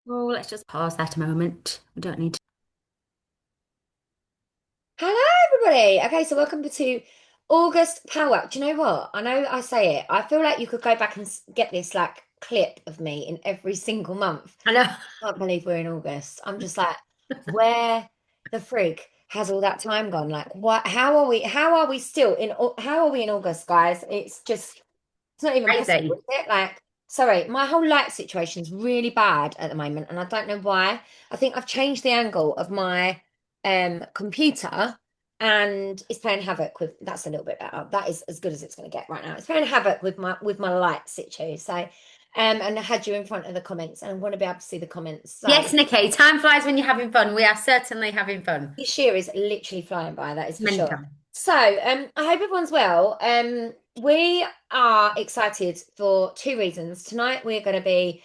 Oh, let's just pause that a moment. We don't need to. Hello, everybody. Okay, so welcome to August Power. Do you know what? I know I say it. I feel like you could go back and get this like clip of me in every single month. I know. I can't believe we're in August. I'm just like, where the frig has all that time gone? Like, what? How are we still in? How are we in August, guys? It's not even possible, Crazy. is it? Like, sorry, my whole light situation is really bad at the moment, and I don't know why. I think I've changed the angle of my computer, and it's playing havoc with. That's a little bit better. That is as good as it's going to get right now. It's playing havoc with my light situ. So, and I had you in front of the comments, and I want to be able to see the comments. So Yes, Nikki, time flies when you're having fun. We are certainly having fun. this year is literally flying by, that is for sure. Mental. So, I hope everyone's well. We are excited for two reasons. Tonight, we're going to be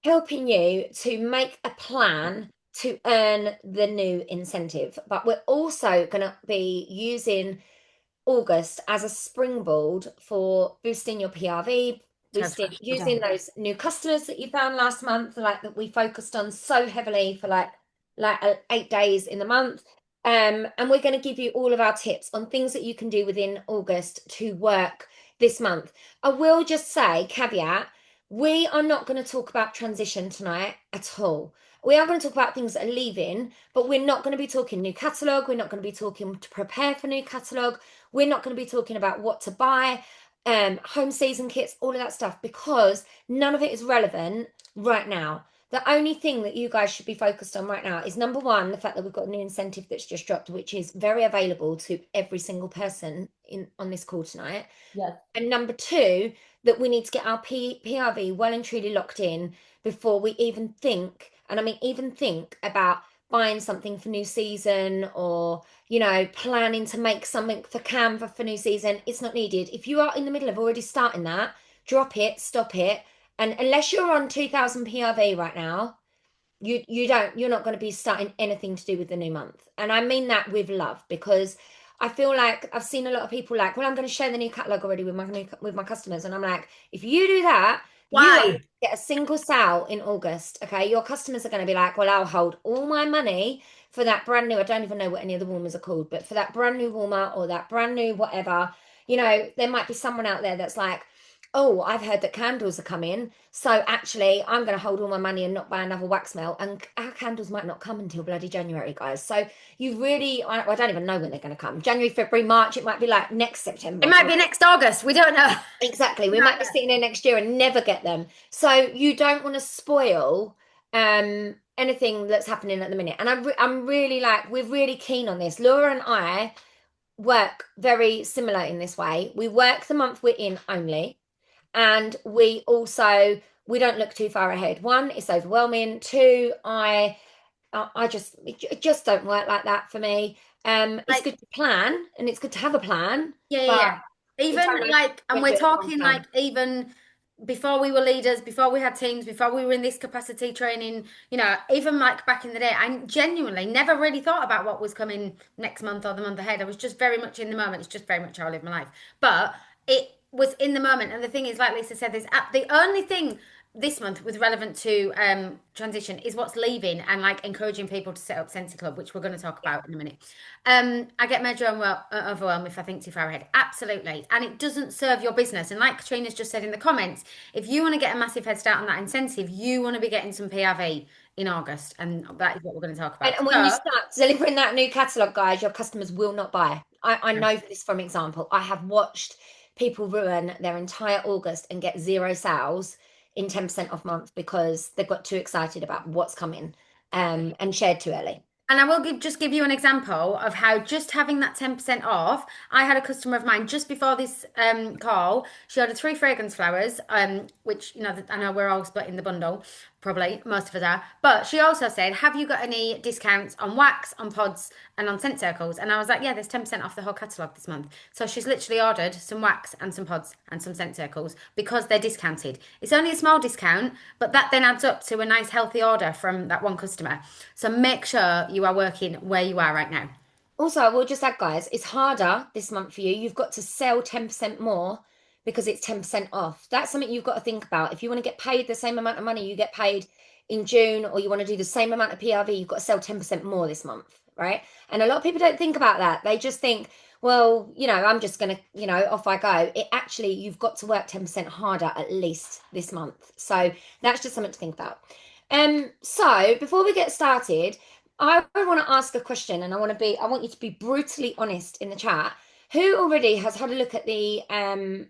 helping you to make a plan to earn the new incentive, but we're also going to be using August as a springboard for boosting your PRV, boosting Totally. using those new customers that you found last month, like that we focused on so heavily for like 8 days in the month. And we're going to give you all of our tips on things that you can do within August to work this month. I will just say, caveat, we are not going to talk about transition tonight at all. We are going to talk about things that are leaving, but we're not going to be talking new catalogue. We're not going to be talking to prepare for new catalogue. We're not going to be talking about what to buy, home season kits, all of that stuff, because none of it is relevant right now. The only thing that you guys should be focused on right now is number one, the fact that we've got a new incentive that's just dropped, which is very available to every single person in on this call tonight. Yes. And number two, that we need to get our PRV well and truly locked in before we even think, and I mean, even think about buying something for new season or, planning to make something for Canva for new season. It's not needed. If you are in the middle of already starting that, drop it, stop it. And unless you're on 2000 PRV right now, you're not going to be starting anything to do with the new month. And I mean that with love, because I feel like I've seen a lot of people like, well, I'm going to share the new catalog already with my customers, and I'm like, if you do that, you are Why? going to get a single sale in August. Okay, your customers are going to be like, well, I'll hold all my money for that brand new, I don't even know what any of the warmers are called, but for that brand new warmer or that brand new whatever. There might be someone out there that's like, oh, I've heard that candles are coming. So actually, I'm going to hold all my money and not buy another wax melt. And our candles might not come until bloody January, guys. So you really, I don't even know when they're going to come. January, February, March. It might be like next It September. might be next August. We don't know. Exactly. We We don't might be know. sitting there next year and never get them. So you don't want to spoil anything that's happening at the minute. And I'm really like, we're really keen on this. Laura and I work very similar in this way. We work the month we're in only. And we don't look too far ahead. One, it's overwhelming. Two, I just it just don't work like that for me. It's Like, good to plan and it's good to have a plan, yeah, yeah, but yeah. you Even don't like, and won't we're do it at one talking like time. even before we were leaders, before we had teams, before we were in this capacity training, even like back in the day, I genuinely never really thought about what was coming next month or the month ahead. I was just very much in the moment. It's just very much how I live my life. But it was in the moment. And the thing is, like Lisa said, the only thing this month was relevant to transition is what's leaving and like encouraging people to set up Scentsy Club, which we're going to talk about in a minute. I get major overwhelmed if I think too far ahead. Absolutely. And it doesn't serve your business. And like Katrina's just said in the comments, if you want to get a massive head start on that incentive, you want to be getting some PRV in August. And that is what we're going to talk And, about. and when you So, start delivering that new catalog, guys, your customers will not buy. I know this from example. I have watched people ruin their entire August and get zero sales in 10% off month because they've got too excited about what's coming and shared too early. and I will just give you an example of how just having that 10% off. I had a customer of mine just before this call. She ordered three fragrance flowers, which, I know we're all splitting the bundle, probably, most of us are. But she also said, have you got any discounts on wax, on pods, and on scent circles? And I was like, yeah, there's 10% off the whole catalogue this month. So she's literally ordered some wax and some pods and some scent circles because they're discounted. It's only a small discount, but that then adds up to a nice healthy order from that one customer. So make sure you are working where you are right now. Also, I will just add, guys, it's harder this month for you. You've got to sell 10% more because it's 10% off. That's something you've got to think about. If you want to get paid the same amount of money you get paid in June, or you want to do the same amount of PRV, you've got to sell 10% more this month, right? And a lot of people don't think about that. They just think, well, I'm just going to, off I go. It actually, you've got to work 10% harder at least this month. So that's just something to think about. So before we get started, I want to ask a question, and I want you to be brutally honest in the chat. Who already has had a look at the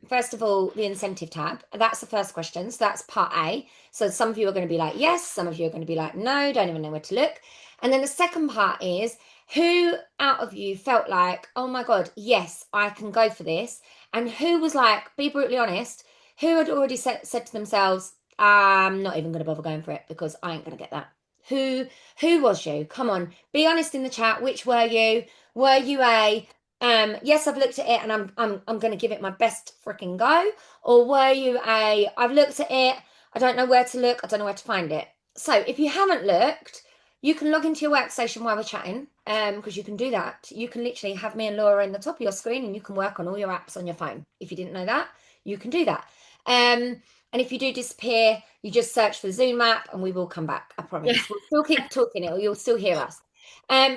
first of all, the incentive tab? That's the first question. So that's part A. So some of you are going to be like, yes, some of you are going to be like, no, don't even know where to look. And then the second part is, who out of you felt like, oh my God, yes, I can go for this? And who was like, be brutally honest, who had already said to themselves, I'm not even going to bother going for it because I ain't going to get that. Who was you? Come on, be honest in the chat. Which were you? Were you a yes, I've looked at it and I'm going to give it my best freaking go? Or were you a I've looked at it, I don't know where to look, I don't know where to find it. So if you haven't looked, you can log into your workstation while we're chatting, because you can do that. You can literally have me and Laura in the top of your screen and you can work on all your apps on your phone. If you didn't know that, you can do that. And if you do disappear, you just search for the Zoom app and we will come back. I Yeah. promise. We'll still keep talking it, or you'll still hear us.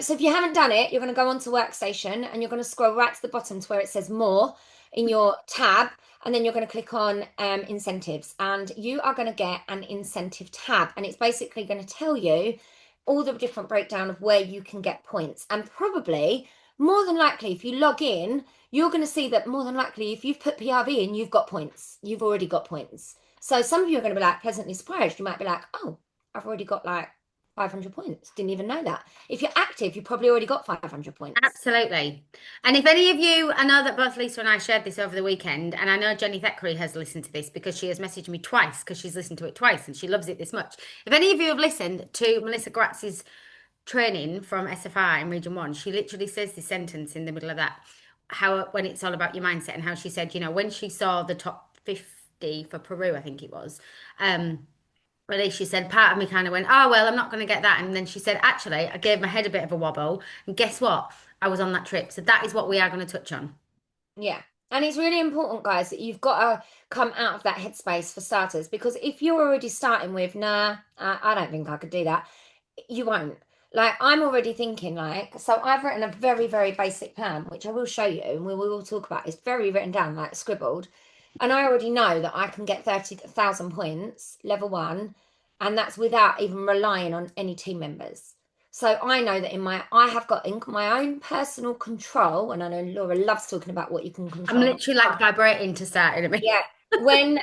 So if you haven't done it, you're going to go onto Workstation and you're going to scroll right to the bottom to where it says More in your tab, and then you're going to click on Incentives, and you are going to get an incentive tab, and it's basically going to tell you all the different breakdown of where you can get points. And probably more than likely, if you log in, you're going to see that more than likely, if you've put PRV in, you've got points. You've already got points. So some of you are going to be like pleasantly surprised. You might be like, oh, I've already got like 500 points. Didn't even know that. If you're active, you've probably already got 500 points. Absolutely. And if any of you, I know that both Lisa and I shared this over the weekend, and I know Jenny Thackeray has listened to this because she has messaged me twice because she's listened to it twice and she loves it this much. If any of you have listened to Melissa Gratz's training from SFI in Region 1, she literally says this sentence in the middle of that, how when it's all about your mindset, and how she said, when she saw the top 50 for Peru, I think it was, really, she said, part of me kind of went, oh, well, I'm not going to get that. And then she said, actually, I gave my head a bit of a wobble. And guess what? I was on that trip. So that is what we are going to touch on. Yeah. And it's really important, guys, that you've got to come out of that headspace for starters, because if you're already starting with, nah, I don't think I could do that, you won't. Like, I'm already thinking, like, so I've written a very, very basic plan, which I will show you and we will talk about. It's very written down, like scribbled. And I already know that I can get 30,000 points, level one, and that's without even relying on any team members. So I know that I have got in my own personal control, and I know Laura loves talking about what you can I'm control. literally like vibrating to start in a minute. Yeah. When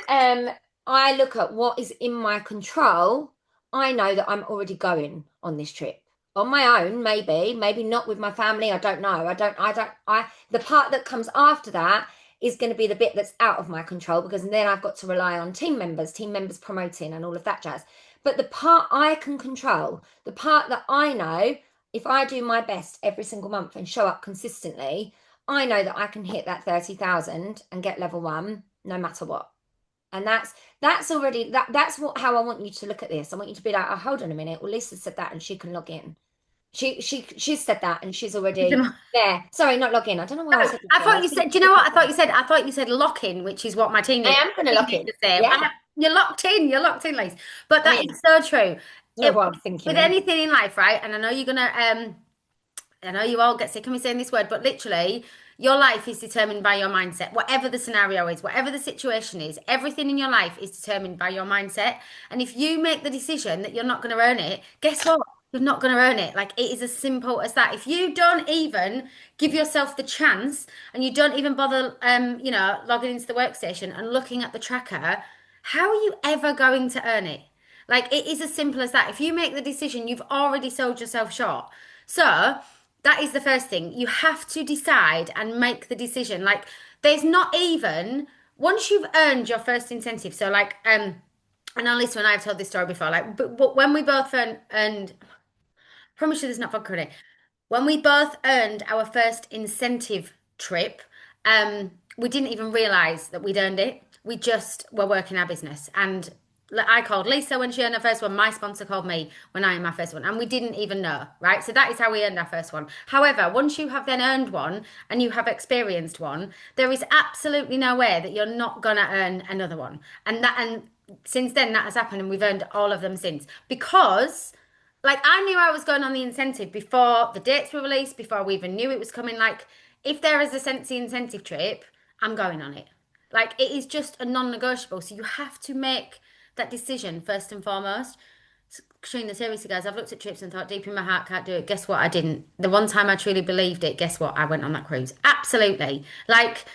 I look at what is in my control, I know that I'm already going on this trip. On my own, maybe not with my family. I don't know. The part that comes after that is going to be the bit that's out of my control, because then I've got to rely on team members promoting and all of that jazz. But the part I can control, the part that I know, if I do my best every single month and show up consistently, I know that I can hit that 30,000 and get level one no matter what. And that's already that's what how I want you to look at this. I want you to be like, oh, hold on a minute. Well, Lisa said that and she can log in. She's said that and she's already there. Sorry, not log in. I don't know why I said I log in. thought you said, do you know what? I thought you said lock in, which is what my I am gonna log in. teenagers say. Yeah, You're locked in. You're locked in, Lise. But I that am. is so true. Know It, what I'm thinking with then. anything in life, right? And I know you're gonna I know you all get sick of me saying this word, but literally, your life is determined by your mindset. Whatever the scenario is, whatever the situation is, everything in your life is determined by your mindset. And if you make the decision that you're not going to earn it, guess what? You're not going to earn it. Like, it is as simple as that. If you don't even give yourself the chance and you don't even bother, logging into the workstation and looking at the tracker, how are you ever going to earn it? Like, it is as simple as that. If you make the decision, you've already sold yourself short. So, that is the first thing. You have to decide and make the decision. Like, there's not even once you've earned your first incentive. So, like, I know Lisa and I have told this story before. Like, but when we both earned, I promise you, there's not vodka in it. When we both earned our first incentive trip, we didn't even realize that we'd earned it. We just were working our business, and Like, I called Lisa when she earned her first one. My sponsor called me when I earned my first one, and we didn't even know, right? So that is how we earned our first one. However, once you have then earned one and you have experienced one, there is absolutely no way that you're not gonna earn another one. And since then that has happened, and we've earned all of them since because. Like I knew I was going on the incentive before the dates were released, before we even knew it was coming. Like if there is a Scentsy incentive trip, I'm going on it. Like it is just a non-negotiable. So you have to make that decision first and foremost. Katrina, seriously, guys, I've looked at trips and thought deep in my heart, can't do it. Guess what? I didn't. The one time I truly believed it, guess what? I went on that cruise. Absolutely. Like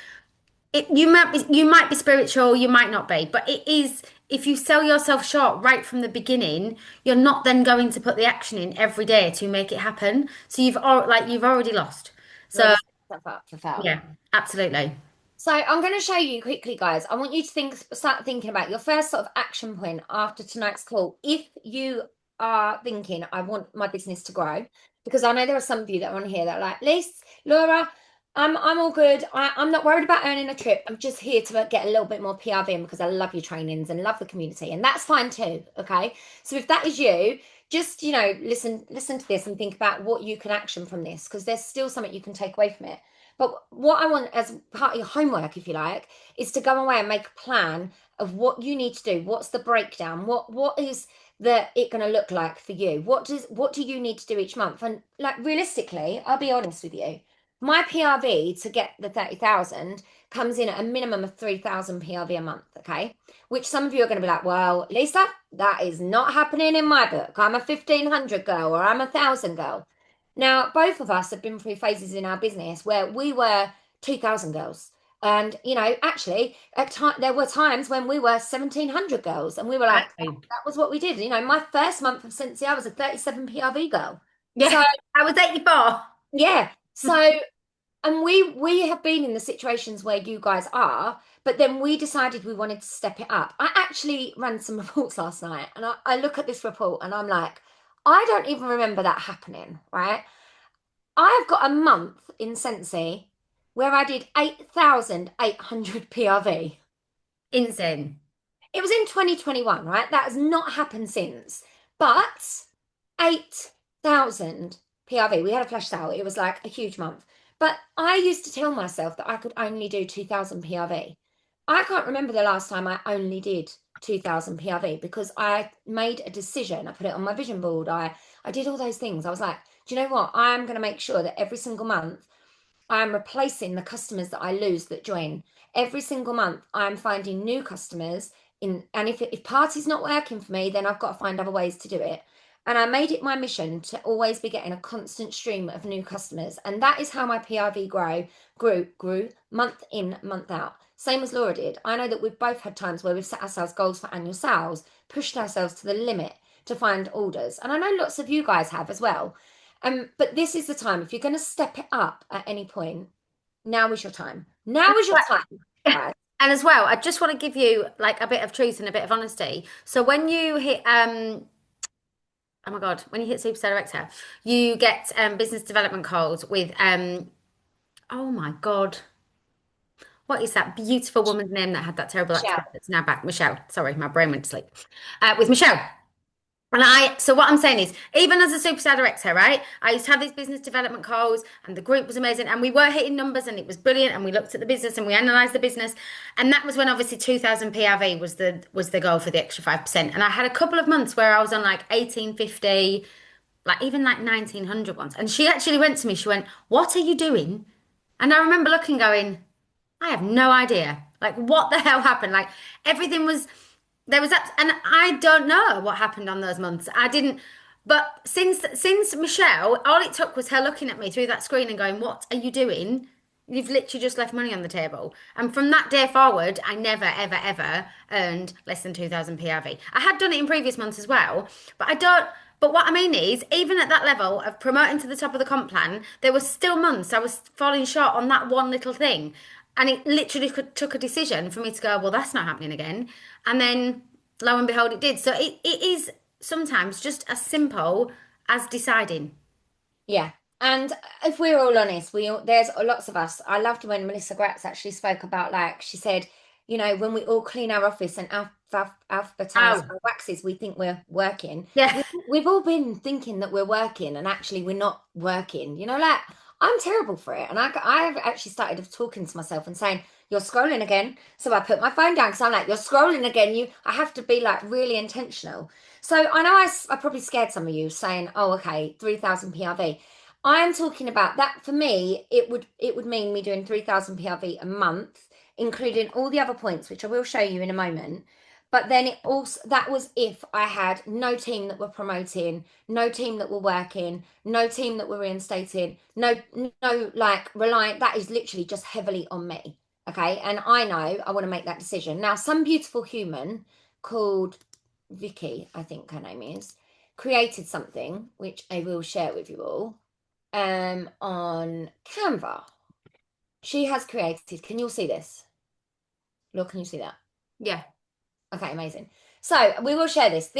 you might be spiritual, you might not be, but it is if you sell yourself short right from the beginning, you're not then going to put the action in every day to make it happen. So you've already lost. You So already set yourself up for failure. yeah, absolutely. So I'm going to show you quickly, guys. I want you to start thinking about your first sort of action point after tonight's call. If you are thinking, I want my business to grow, because I know there are some of you that are on here that are like, Lise, Laura, I'm all good. I'm not worried about earning a trip. I'm just here to get a little bit more PRV in because I love your trainings and love the community, and that's fine too. Okay, so if that is you, just listen to this and think about what you can action from this because there's still something you can take away from it. But what I want as part of your homework, if you like, is to go away and make a plan of what you need to do. What's the breakdown? What is it going to look like for you? What do you need to do each month? And like realistically, I'll be honest with you. My PRV to get the 30,000 comes in at a minimum of 3,000 PRV a month, okay? Which some of you are going to be like, well, Lisa, that is not happening in my book. I'm a 1,500 girl or I'm a 1,000 girl. Now, both of us have been through phases in our business where we were 2,000 girls. And, actually, there were times when we were 1,700 girls and we were like, Exactly. that was what we did. My first month of Scentsy, I was a 37 PRV girl. Yeah, So, I was 84. yeah. So, and we have been in the situations where you guys are, but then we decided we wanted to step it up. I actually ran some reports last night and I look at this report and I'm like, I don't even remember that happening, right? I've got a month in Scentsy where I did 8,800 PRV. Insane. It was in 2021, right? That has not happened since. But 8,000 PRV. We had a flash sale. It was like a huge month. But I used to tell myself that I could only do 2,000 PRV. I can't remember the last time I only did 2,000 PRV because I made a decision. I put it on my vision board. I did all those things. I was like, do you know what? I'm going to make sure that every single month I'm replacing the customers that I lose that join. Every single month, I'm finding new customers and if party's not working for me, then I've got to find other ways to do it. And I made it my mission to always be getting a constant stream of new customers. And that is how my PRV grew month in, month out. Same as Laura did. I know that we've both had times where we've set ourselves goals for annual sales, pushed ourselves to the limit to find orders. And I know lots of you guys have as well. But this is the time. If you're going to step it up at any point, now is your time. Now is your time, guys. And as well, I just want to give you like a bit of truth and a bit of honesty. So when you hit oh my God, when you hit Superstar Director, you get business development calls with oh my God, what is that beautiful woman's name that had that terrible accident Michelle. that's now back? Michelle. Sorry, my brain went to sleep. With Michelle. So what I'm saying is, even as a superstar director, right? I used to have these business development calls and the group was amazing and we were hitting numbers and it was brilliant and we looked at the business and we analysed the business. And that was when obviously 2000 PRV was the goal for the extra 5%. And I had a couple of months where I was on like 1850, like even like 1900 once. And she actually went to me, she went, "What are you doing?" And I remember looking, going, I have no idea. Like, what the hell happened? Like, everything was, there was that, and I don't know what happened on those months. I didn't, but since Michelle, all it took was her looking at me through that screen and going, "What are you doing? You've literally just left money on the table." And from that day forward, I never, ever, ever earned less than 2000 PRV. I had done it in previous months as well, but I don't. But what I mean is, even at that level of promoting to the top of the comp plan, there was still months I was falling short on that one little thing. And it literally took a decision for me to go, well, that's not happening again. And then lo and behold, it did. So it is sometimes just as simple as deciding. Yeah. And if we're all honest, there's lots of us. I loved when Melissa Gratz actually spoke about like she said, when we all clean our office and our alphabetize Oh, our waxes, we think we're working. yeah. We've all been thinking that we're working, and actually we're not working. Like I'm terrible for it, and I've actually started talking to myself and saying, "You're scrolling again." So I put my phone down because I'm like, "You're scrolling again." I have to be like really intentional. So I know I probably scared some of you saying, "Oh, okay, 3,000 PRV." I am talking about that. For me, it would mean me doing 3,000 PRV a month, including all the other points, which I will show you in a moment. But then it also, that was if I had no team that were promoting, no team that were working, no team that were reinstating, no like reliant. That is literally just heavily on me. Okay. And I know I want to make that decision. Now, some beautiful human called Vicky, I think her name is, created something which I will share with you all on Canva. She has created, can you all see this? Look, can you see that? Yeah. Okay, amazing. So we will share this.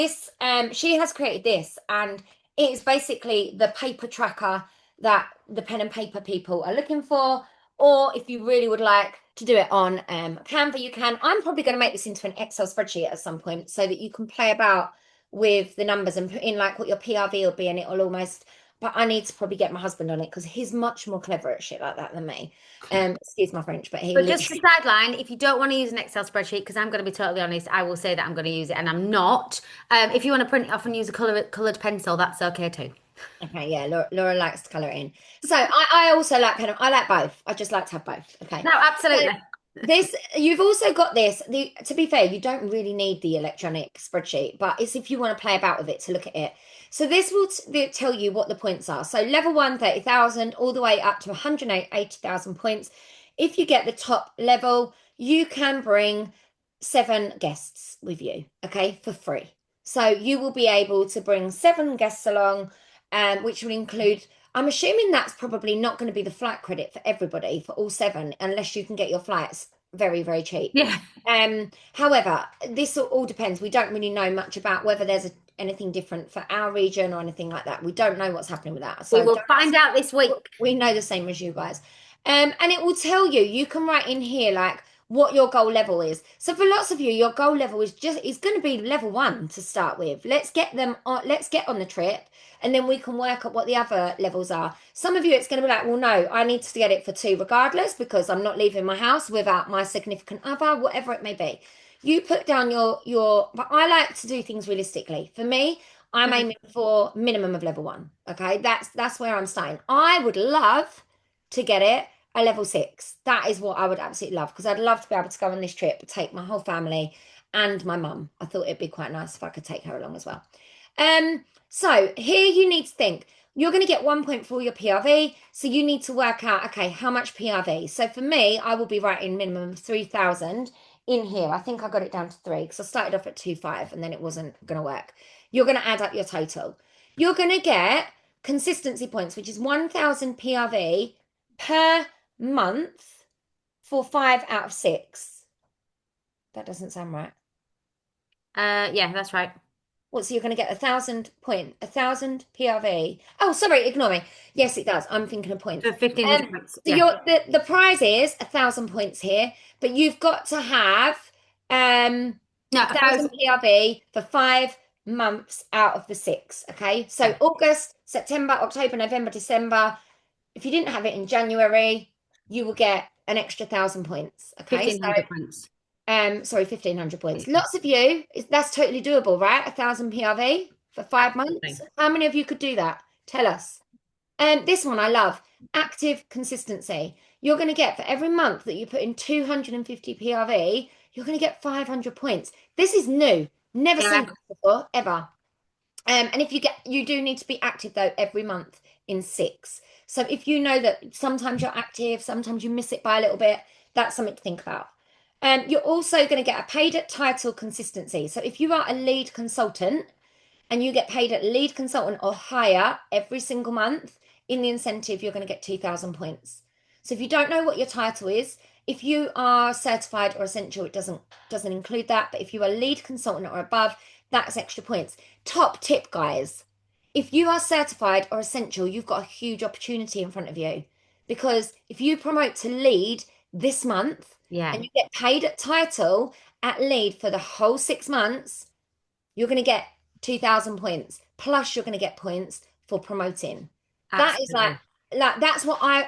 She has created this, and it's basically the paper tracker that the pen and paper people are looking for. Or if you really would like to do it on Canva, you can. I'm probably going to make this into an Excel spreadsheet at some point so that you can play about with the numbers and put in like what your PRV will be, and it'll almost. But I need to probably get my husband on it because he's much more clever at shit like that than me. Excuse my French, but he But just a literally. sideline, if you don't want to use an Excel spreadsheet, because I'm going to be totally honest, I will say that I'm going to use it and I'm not. If you want to print it off and use a coloured pencil, that's okay too. Okay, yeah, Laura likes to colour it in. So I also like I like both. I just like to have both. Okay. No, So absolutely. this, you've also got this. To be fair, you don't really need the electronic spreadsheet, but it's if you want to play about with it to look at it. So this will tell you what the points are. So level one, 30,000, all the way up to 180,000 points. If you get the top level, you can bring 7 guests with you, okay, for free. So you will be able to bring 7 guests along, which will include, I'm assuming that's probably not going to be the flight credit for everybody for all 7, unless you can get your flights very, very cheap. Yeah. However, this all depends. We don't really know much about whether there's anything different for our region or anything like that. We don't know what's happening with that. We So will don't find out this week. we know the same as you guys. And it will tell you, you can write in here like what your goal level is. So for lots of you, your goal level is going to be level 1 to start with. Let's get them on, let's get on the trip, and then we can work at what the other levels are. Some of you, it's going to be like, well, no, I need to get it for 2 regardless, because I'm not leaving my house without my significant other, whatever it may be. You put down but I like to do things realistically. For me, I'm Mhm. aiming for minimum of level 1. Okay, that's where I'm starting. I would love to get it a level 6. That is what I would absolutely love, because I'd love to be able to go on this trip, take my whole family and my mum. I thought it'd be quite nice if I could take her along as well. So here you need to think. You're going to get 1 point for your PRV, so you need to work out, okay, how much PRV. So for me, I will be writing minimum of 3,000 in here. I think I got it down to 3 because I started off at 2.5 and then it wasn't going to work. You're going to add up your total. You're going to get consistency points, which is 1,000 PRV per month for 5 out of 6. That doesn't sound right. Yeah, that's right. Well, so you're going to get 1,000 PRV. Oh, sorry, ignore me. Yes, it does. I'm thinking of points. For 1,500 bucks. So Yeah. the prize is 1,000 points here, but you've got to have No, a a thousand thousand. PRV for 5 months out of the 6. Okay, so Yeah. August, September, October, November, December. If you didn't have it in January, you will get an extra 1,000 points. Okay, 1,500 points. sorry, 1,500 points. Lots of you, that's totally doable, right? 1,000 PRV for 5 months. Absolutely. How many of you could do that? Tell us. This one I love. Active consistency. You're going to get, for every month that you put in 250 PRV, you're going to get 500 points. This is new. Never seen Yeah. this before, ever. And if you do need to be active though every month in 6. So if you know that sometimes you're active, sometimes you miss it by a little bit, that's something to think about. You're also going to get a paid at title consistency. So if you are a lead consultant and you get paid at lead consultant or higher every single month, in the incentive, you're going to get 2,000 points. So if you don't know what your title is, if you are certified or essential, it doesn't include that. But if you are lead consultant or above, that's extra points. Top tip, guys. If you are certified or essential, you've got a huge opportunity in front of you. Because if you promote to lead, this month Yeah. and you get paid at title at lead for the whole 6 months, you're going to get 2,000 points. Plus, you're going to get points for promoting. That is Absolutely.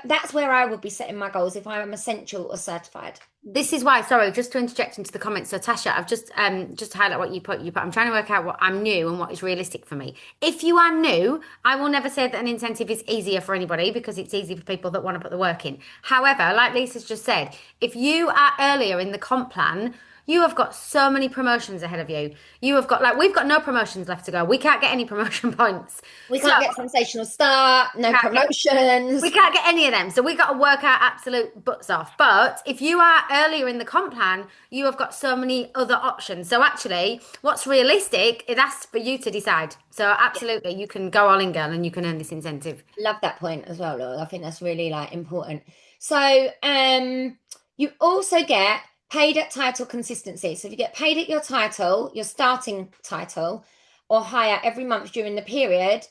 that's where I would be setting my goals if I'm essential or certified. This is why, sorry, just to interject into the comments. So Tasha, I've just to highlight what you put. I'm trying to work out what I'm new and what is realistic for me. If you are new, I will never say that an incentive is easier for anybody because it's easy for people that want to put the work in. However, like Lisa's just said, if you are earlier in the comp plan, you have got so many promotions ahead of you. You have got like we've got no promotions left to go. We can't get any promotion points. We So can't get sensational start, no can't get we promotions. can't get any of them. So we got to work our absolute butts off. But if you are earlier in the comp plan, you have got so many other options. So actually, what's realistic, it asks for you to decide. So absolutely, you can go all in, girl, and you can earn this incentive. Love that point as well, Laura. I think that's really like important. So, you also get paid at title consistency. So if you get paid at your title, your starting title, or higher every month during the period,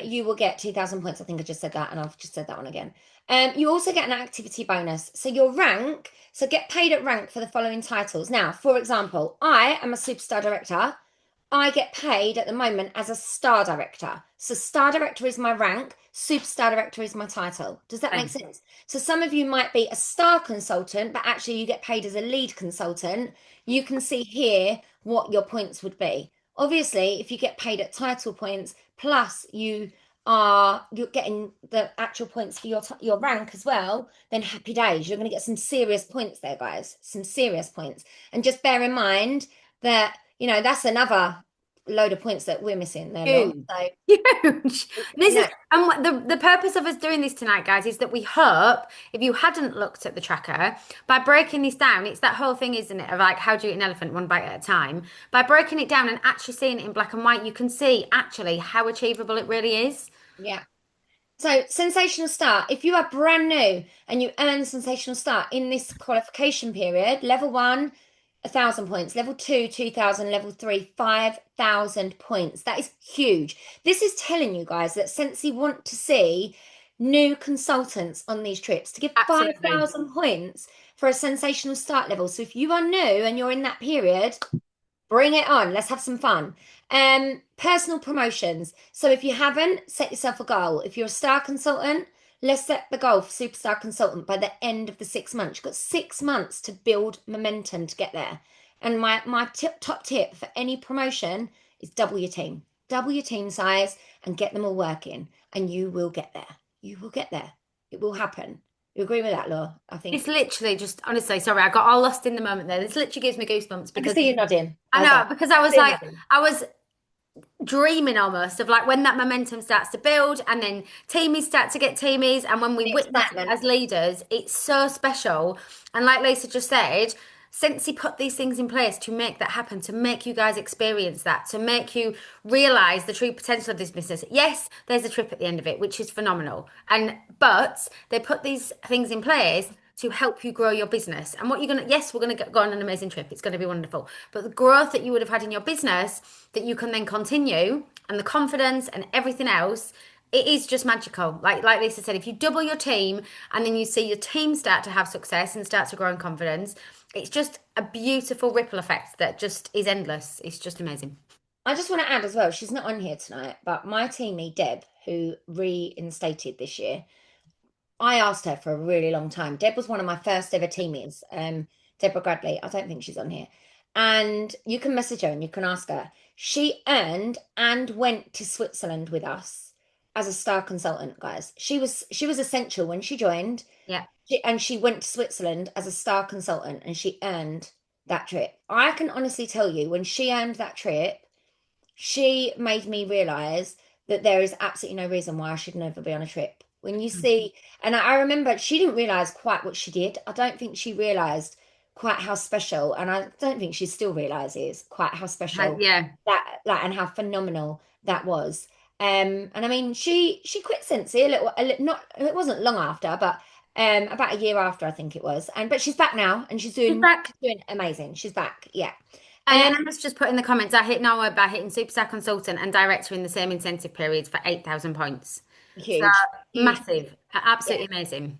you will get 2,000 points. I think I just said that, and I've just said that one again. You also get an activity bonus. So your rank, so get paid at rank for the following titles. Now, for example, I am a superstar director. I get paid at the moment as a star director. So star director is my rank, superstar director is my title. Does that make Fine. sense? So some of you might be a star consultant, but actually you get paid as a lead consultant. You can see here what your points would be. Obviously, if you get paid at title points, plus you're getting the actual points for your rank as well, then happy days. You're going to get some serious points there, guys. Some serious points. And just bear in mind that that's another load of points that we're missing there, Law. Huge. So, Huge. This is no, and what the purpose of us doing this tonight, guys, is that we hope if you hadn't looked at the tracker, by breaking this down, it's that whole thing, isn't it, of like how do you eat an elephant one bite at a time. By breaking it down and actually seeing it in black and white, you can see actually how achievable it really is. yeah. So, sensational start. If you are brand new and you earn sensational start in this qualification period, level one, 1,000 points, level two, 2,000, level three, 5,000 points. That is huge. This is telling you guys that Scentsy want to see new consultants on these trips to give Absolutely. 5,000 points for a sensational start level. So, if you are new and you're in that period, bring it on. Let's have some fun. Personal promotions. So if you haven't, set yourself a goal. If you're a star consultant, let's set the goal for superstar consultant by the end of the 6 months. You've got 6 months to build momentum to get there. And my top tip for any promotion is double your team. Double your team size and get them all working. And you will get there. You will get there. It will happen. You agree with that, Law? I It's think. literally just honestly, sorry, I got all lost in the moment there. This literally gives me goosebumps I can because see you nodding. I Eyes know up. because I was See you like, nodding. I was dreaming almost of like when that momentum starts to build and then teamies start to get teamies and when we The witness it excitement. as leaders, it's so special. And like Lisa just said, Scentsy put these things in place to make that happen, to make you guys experience that, to make you realize the true potential of this business. Yes, there's a trip at the end of it, which is phenomenal. And but they put these things in place to help you grow your business. And what you're gonna, yes, we're gonna go on an amazing trip. It's gonna be wonderful. But the growth that you would have had in your business that you can then continue and the confidence and everything else, it is just magical. Like Lisa said, if you double your team and then you see your team start to have success and start to grow in confidence, it's just a beautiful ripple effect that just is endless. It's just amazing. I just want to add as well, she's not on here tonight, but my teammate Deb, who reinstated this year, I asked her for a really long time. Deb was one of my first ever teammates. Deborah Bradley. I don't think she's on here. And you can message her and you can ask her. She earned and went to Switzerland with us as a star consultant, guys. She was essential when she joined. Yeah. And she went to Switzerland as a star consultant and she earned that trip. I can honestly tell you, when she earned that trip, she made me realize that there is absolutely no reason why I should never be on a trip. When you see, and I remember she didn't realize quite what she did. I don't think she realized quite how special, and I don't think she still realizes quite how special Yeah. that and how phenomenal that was. And I mean, she quit Scentsy not it wasn't long after, but about a year after I think it was. And but she's back now, and she's She's doing back. she's doing amazing. She's back, yeah. And Um, Emma's just put in the comments, I hit Norway by hitting Superstar Consultant and Director in the same incentive periods for 8,000 points. So huge, huge. massive, absolutely amazing.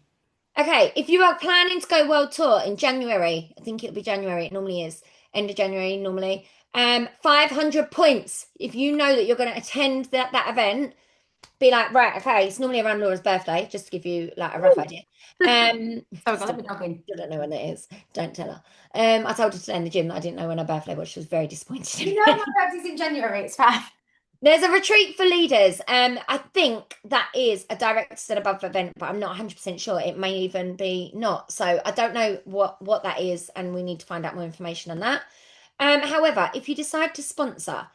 Okay, if you are planning to go world tour in January, I think it'll be January, it normally is, end of January normally. 500 points. If you know that you're going to attend that event, be like, right, okay, it's normally around Laura's birthday, just to give you like a rough Ooh. idea. Sorry, God, let Still, me log in. still don't know when it is. Don't tell her. I told her today in the gym that I didn't know when her birthday was. She was very disappointed You in know my me. birthday's in January, it's fine. There's a retreat for leaders. I think that is a directed above event, but I'm not 100% sure. It may even be not. So I don't know what that is, and we need to find out more information on that. However, if you decide to sponsor,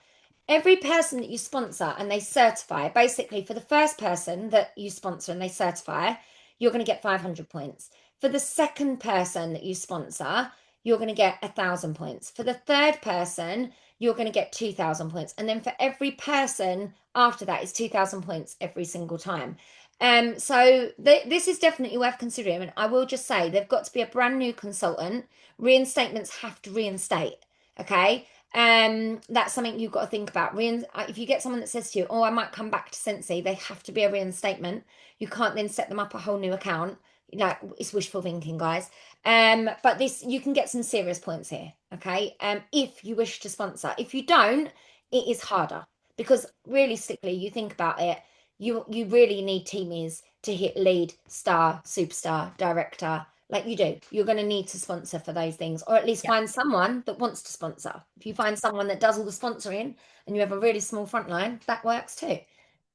every person that you sponsor and they certify, basically for the first person that you sponsor and they certify, you're going to get 500 points. For the second person that you sponsor, you're going to get 1,000 points. For the third person, you're going to get 2,000 points. And then for every person after that, it's 2,000 points every single time. So this is definitely worth considering. And I will just say they've got to be a brand new consultant. Reinstatements have to reinstate. Okay. That's something you've got to think about. If you get someone that says to you, "Oh, I might come back to Scentsy," they have to be a reinstatement. You can't then set them up a whole new account. Like it's wishful thinking, guys. But this you can get some serious points here. Okay. If you wish to sponsor. If you don't, it is harder because realistically, you think about it, you really need teamies to hit lead, star, superstar, director like you do. You're going to need to sponsor for those things, or at least Yeah. find someone that wants to sponsor. If you find someone that does all the sponsoring and you have a really small front line, that works too.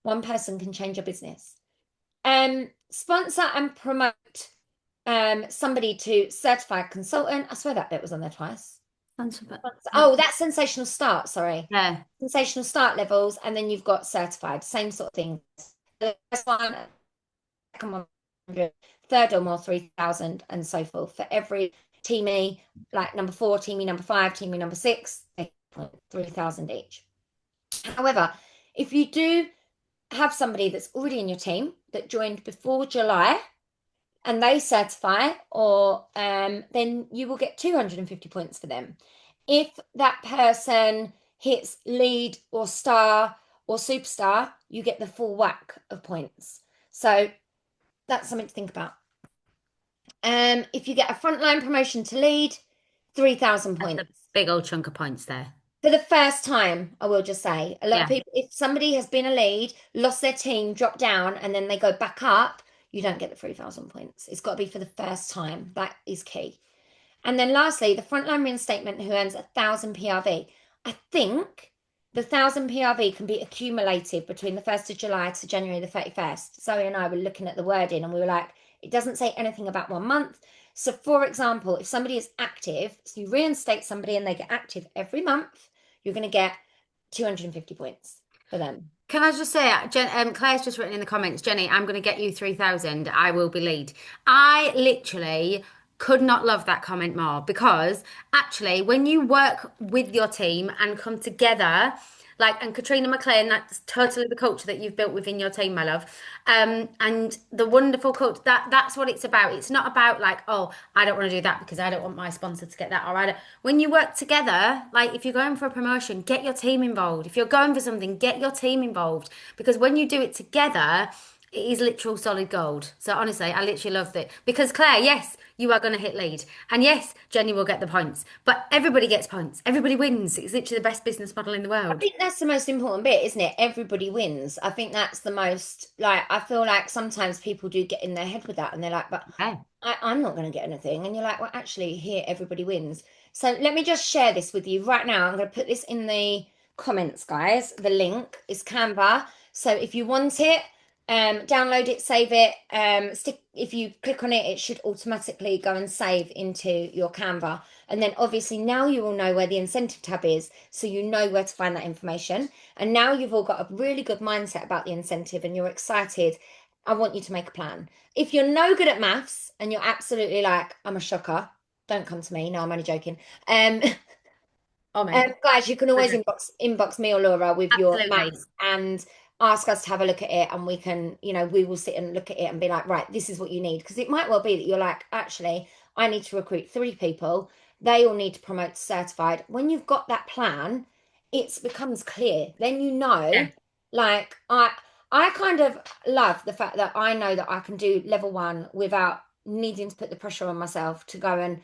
One person can change your business. Sponsor and promote somebody to certified consultant. I swear that bit was on there twice. Oh, that's sensational start, sorry. Yeah. Sensational start levels, and then you've got certified, same sort of thing. The first one, second 100, third or more 3,000, and so forth. For every teamie, like number 4, teamie number 5, teamie number 6, 3,000 each. However, if you do have somebody that's already in your team that joined before July and they certify, or then you will get 250 points for them. If that person hits lead or star or superstar, you get the full whack of points. So that's something to think about. If you get a frontline promotion to lead, 3,000 That's points. a big old chunk of points there. For the first time, I will just say, a lot of Yeah. people, if somebody has been a lead, lost their team, dropped down, and then they go back up, you don't get the 3,000 points. It's got to be for the first time. That is key. And then lastly, the frontline reinstatement who earns 1,000 PRV. I think the 1,000 PRV can be accumulated between the 1st of July to January the 31st. Zoe and I were looking at the wording and we were like, it doesn't say anything about 1 month. So, for example, if somebody is active, so you reinstate somebody and they get active every month, you're going to get 250 points for them. Can I just say, Claire's just written in the comments, Jenny, I'm going to get you 3,000. I will be lead. I literally could not love that comment more because actually, when you work with your team and come together, like, and Katrina McLean, that's totally the culture that you've built within your team, my love. And the wonderful culture that's what it's about. It's not about like, oh, I don't want to do that because I don't want my sponsor to get that. Or I don't. When you work together, like if you're going for a promotion, get your team involved. If you're going for something, get your team involved. Because when you do it together, it is literal solid gold. So honestly, I literally loved it. Because Claire, yes, you are going to hit lead. And yes, Jenny will get the points. But everybody gets points. Everybody wins. It's literally the best business model in the I world. think that's the most important bit, isn't it? Everybody wins. I think that's the most, like, I feel like sometimes people do get in their head with that and they're like, but Yeah. I'm not going to get anything. And you're like, well, actually, here, everybody wins. So let me just share this with you right now. I'm going to put this in the comments, guys. The link is Canva. So if you want it, download it, save it. If you click on it, it should automatically go and save into your Canva. And then obviously now you will know where the incentive tab is, so you know where to find that information. And now you've all got a really good mindset about the incentive and you're excited. I want you to make a plan. If you're no good at maths and you're absolutely like, I'm a shocker, don't come to me. No, I'm only joking. Um, Oh, mate. guys, you can always inbox me or Laura with your Absolutely. maths and ask us to have a look at it, and we can, we will sit and look at it and be like, right, this is what you need. Because it might well be that you're like, actually, I need to recruit 3 people. They all need to promote to certified. When you've got that plan, it becomes clear. Then Yeah. like I kind of love the fact that I know that I can do level 1 without needing to put the pressure on myself to go and,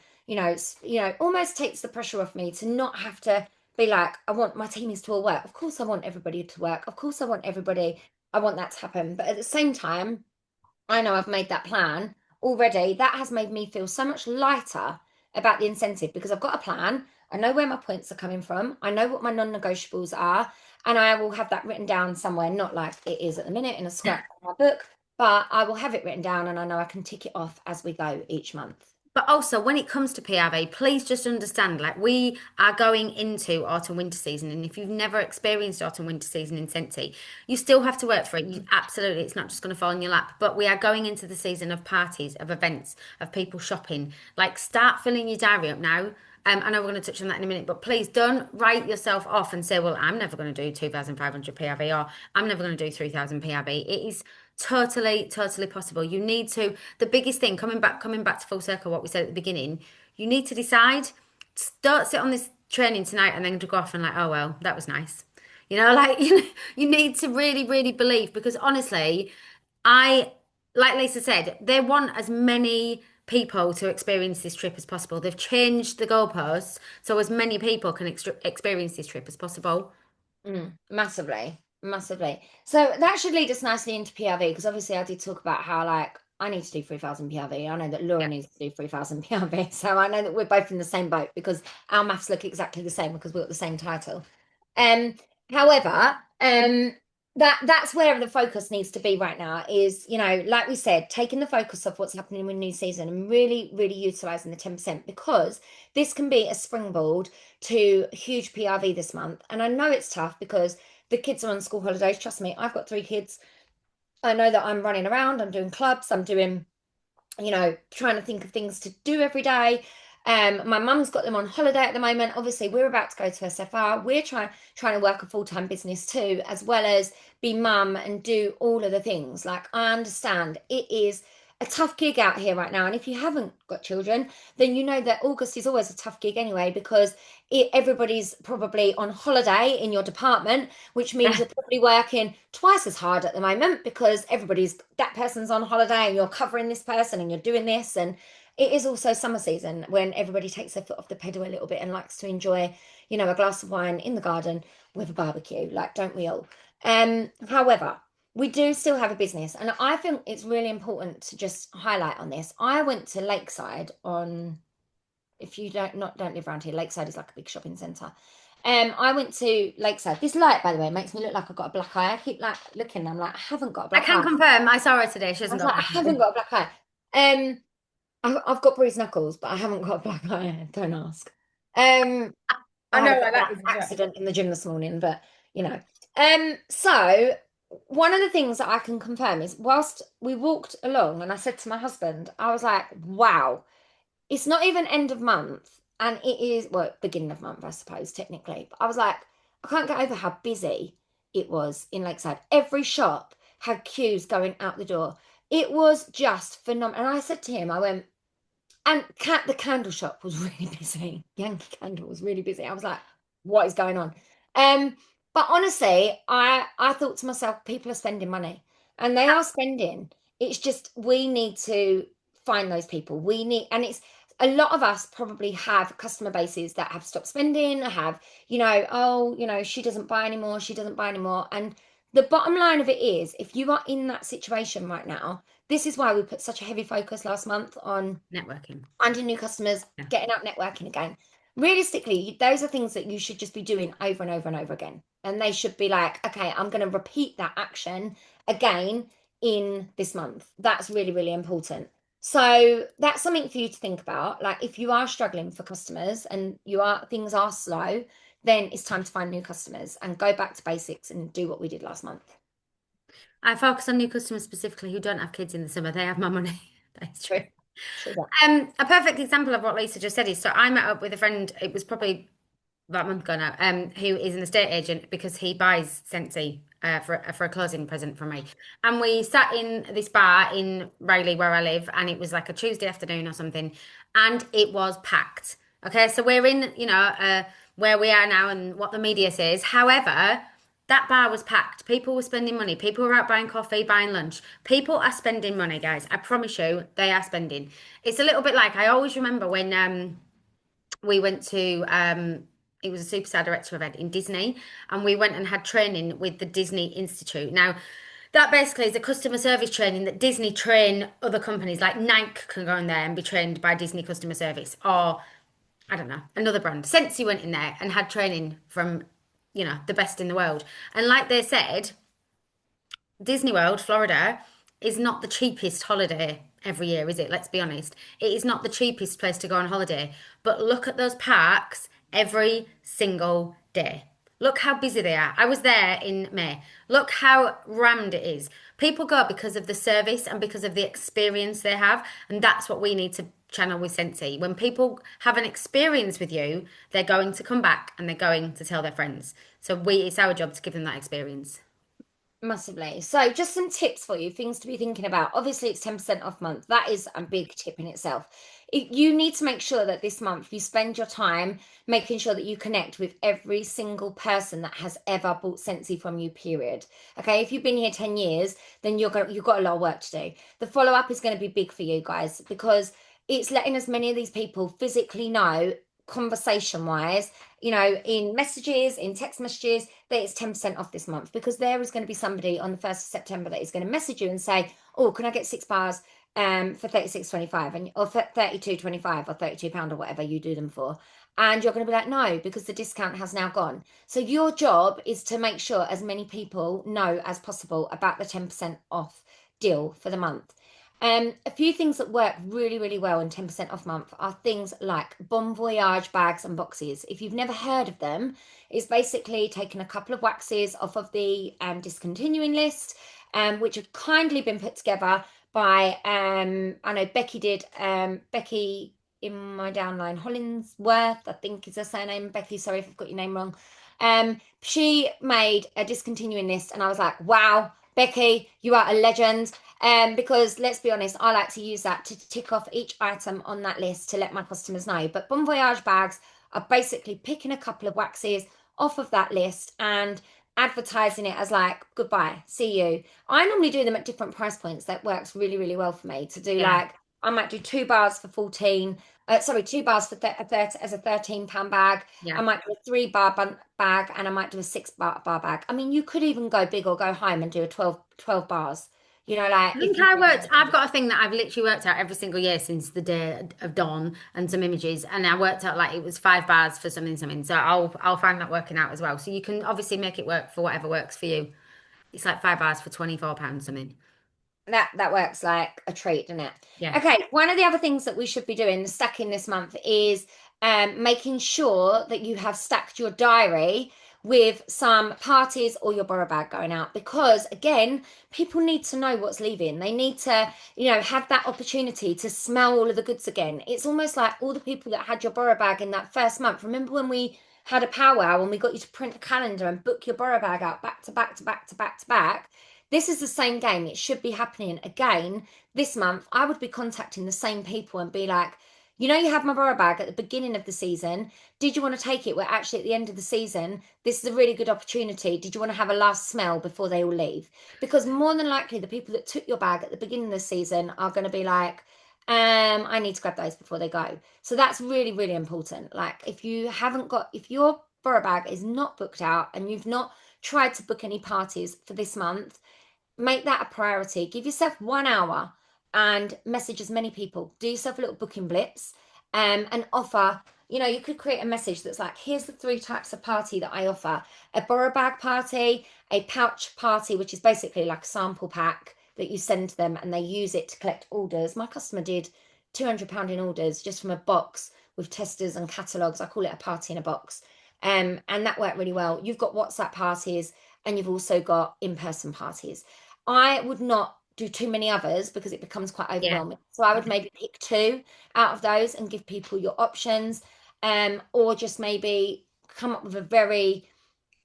almost takes the pressure off me to not have to be like, I want my team is to all work. Of course, I want everybody to work. Of course, I want that to happen. But at the same time, I know I've made that plan already. That has made me feel so much lighter about the incentive because I've got a plan. I know where my points are coming from. I know what my non-negotiables are, and I will have that written down somewhere, not like it is at the minute in a scrap of my book, but I will have it written down and I know I can tick it off as we go each month. But also, when it comes to PRV, please just understand, like we are going into autumn winter season, and if you've never experienced autumn winter season in Scentsy, you still have to work for it. You, absolutely, it's not just going to fall in your lap. But we are going into the season of parties, of events, of people shopping. Like, start filling your diary up now. I know we're going to touch on that in a minute, but please don't write yourself off and say, "Well, I'm never going to do 2,500 PRV," or "I'm never going to do 3,000 PRV." It is totally possible. You need to, the biggest thing, coming back to full circle, what we said at the beginning, you need to decide. Don't sit on this training tonight and then to go off and like, oh well, that was nice. Like you need to really believe because honestly, I like Lisa said, they want as many people to experience this trip as possible. They've changed the goalposts so as many people can experience this trip as possible. Massively, massively. So that should lead us nicely into PRV because obviously I did talk about how like I need to do 3,000 PRV. I know that Laura Yeah. needs to do 3,000 PRV. So I know that we're both in the same boat because our maths look exactly the same because we've got the same title. Um, however, that's where the focus needs to be right now is, like we said, taking the focus of what's happening with new season and really utilizing the 10% because this can be a springboard to huge PRV this month. And I know it's tough because the kids are on school holidays. Trust me, I've got 3 kids. I know that I'm running around, I'm doing clubs, I'm doing trying to think of things to do every day. My mum's got them on holiday at the moment. Obviously, we're about to go to SFR. We're trying to work a full-time business too, as well as be mum and do all of the things. Like I understand it is a tough gig out here right now. And if you haven't got children, then you know that August is always a tough gig anyway, because everybody's probably on holiday in your department, which means you're probably working twice as hard at the moment because that person's on holiday and you're covering this person and you're doing this. And it is also summer season when everybody takes their foot off the pedal a little bit and likes to enjoy, a glass of wine in the garden with a barbecue, like, don't we all? However, we do still have a business, and I think it's really important to just highlight on this. I went to Lakeside on, if you don't live around here, Lakeside is like a big shopping centre. I went to Lakeside. This light, by the way, makes me look like I've got a black eye. I keep like looking, I'm like, I haven't got a I black can eye. confirm. I saw her today. She I hasn't was got like, I black haven't hair. got a black eye. I've got bruised knuckles, but I haven't got a black eye. Don't ask. I I had a know, bit like of an that is a joke. accident in the gym this morning, but you know. So one of the things that I can confirm is whilst we walked along and I said to my husband, I was like, wow, it's not even end of month and it is, well, beginning of month, I suppose, technically. But I was like, I can't get over how busy it was in Lakeside. Every shop had queues going out the door. It was just phenomenal. And I said to him, I went, and the candle shop was really busy. Yankee Candle was really busy. I was like, what is going on? Um, but honestly, I thought to myself, people are spending money and they are spending. It's just we need to find those people. And it's a lot of us probably have customer bases that have stopped spending, have, oh, she doesn't buy anymore, she doesn't buy anymore. And the bottom line of it is, if you are in that situation right now, this is why we put such a heavy focus last month on Networking. finding new customers, Yeah. getting out networking again. Realistically, those are things that you should just be doing over and over and over again. And they should be like, okay, I'm going to repeat that action again in this month. That's really important. So that's something for you to think about. Like if you are struggling for customers and things are slow, then it's time to find new customers and go back to basics and do what we did last month. I focus on new customers specifically who don't have kids in the summer. They have my money. That is true. True. True that. A perfect example of what Lisa just said is so I met up with a friend, it was probably about a month ago now, who is an estate agent because he buys Scentsy for a closing present from me. And we sat in this bar in Rayleigh where I live, and it was like a Tuesday afternoon or something, and it was packed. Okay, so we're in, where we are now and what the media says. However, That bar was packed. People were spending money. People were out buying coffee, buying lunch. People are spending money, guys. I promise you, they are spending. It's a little bit like I always remember when we went to it was a superstar director event in Disney, and we went and had training with the Disney Institute. Now, that basically is a customer service training that Disney train other companies, like Nike can go in there and be trained by Disney customer service, or I don't know, another brand. Scentsy went in there and had training from, the best in the world. And like they said, Disney World, Florida, is not the cheapest holiday every year, is it? Let's be honest. It is not the cheapest place to go on holiday. But look at those parks every single day. Look how busy they are. I was there in May. Look how rammed it is. People go because of the service and because of the experience they have. And that's what we need to channel with Scentsy. When people have an experience with you, they're going to come back and they're going to tell their friends. So it's our job to give them that experience. Massively. So, just some tips for you, things to be thinking about. Obviously, it's 10% off month. That is a big tip in itself. You need to make sure that this month you spend your time making sure that you connect with every single person that has ever bought Scentsy from you, period. Okay, if you've been here 10 years, then you've got a lot of work to do. The follow-up is going to be big for you guys because it's letting as many of these people physically know, conversation wise, in messages, in text messages, that it's 10% off this month because there is going to be somebody on the 1st of September that is going to message you and say, oh, can I get 6 bars for 36.25 and or for 32.25 or £32 or whatever you do them for. And you're going to be like, no, because the discount has now gone. So your job is to make sure as many people know as possible about the 10% off deal for the month. A few things that work really, really well in 10% off month are things like Bon Voyage bags and boxes. If you've never heard of them, it's basically taking a couple of waxes off of the discontinuing list, which have kindly been put together by, I know Becky did, Becky in my downline, Hollingsworth, I think is her surname. Becky, sorry if I've got your name wrong. She made a discontinuing list, and I was like, wow, Becky, you are a legend. Because let's be honest, I like to use that to tick off each item on that list to let my customers know. But Bon Voyage bags are basically picking a couple of waxes off of that list and advertising it as like, goodbye, see you. I normally do them at different price points. That works really, really well for me to do Yeah, like, I might do 2 bars for 14, sorry, 2 bars for a 30, as a £13 bag. I yeah. might do a 3 bar bag and I might do a 6 bar bag. I mean, you could even go big or go home and do a 12 bars. Like I if think you I've got a thing that I've literally worked out every single year since the day of dawn and some images. And I worked out like it was 5 bars for something. So I'll find that working out as well. So you can obviously make it work for whatever works for you. It's like 5 bars for £24 something. that works like a treat, doesn't it? Yeah. Okay, one of the other things that we should be doing, stacking this month, is making sure that you have stacked your diary with some parties or your borrow bag going out because again people need to know what's leaving. They need to have that opportunity to smell all of the goods again. It's almost like all the people that had your borrow bag in that first month. Remember when we had a powwow and we got you to print a calendar and book your borrow bag out back to back to back to back to back? This is the same game. It should be happening again this month. I would be contacting the same people and be like, you have my borrow bag at the beginning of the season. Did you want to take it? We're actually at the end of the season. This is a really good opportunity. Did you want to have a last smell before they all leave? Because more than likely, the people that took your bag at the beginning of the season are going to be like, I need to grab those before they go. So that's really, really important. Like if your borrow bag is not booked out and you've not tried to book any parties for this month, make that a priority. Give yourself 1 hour and message as many people. Do yourself a little booking blitz and offer. You could create a message that's like, here's the 3 types of party that I offer: a borrow bag party, a pouch party, which is basically like a sample pack that you send to them and they use it to collect orders. My customer did £200 in orders just from a box with testers and catalogs. I call it a party in a box. And that worked really well. You've got WhatsApp parties and you've also got in-person parties. I would not do too many others because it becomes quite Yeah. overwhelming. So I would maybe pick 2 out of those and give people your options, or just maybe come up with a very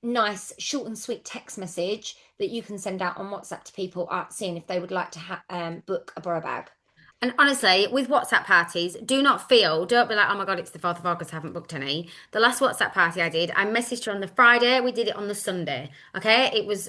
nice, short and sweet text message that you can send out on WhatsApp to people seeing if they would like to book a borrow bag. And honestly, with WhatsApp parties, don't be like, oh my God, it's the 4th of August, I haven't booked any. The last WhatsApp party I did, I messaged her on the Friday, we did it on the Sunday. Okay. It was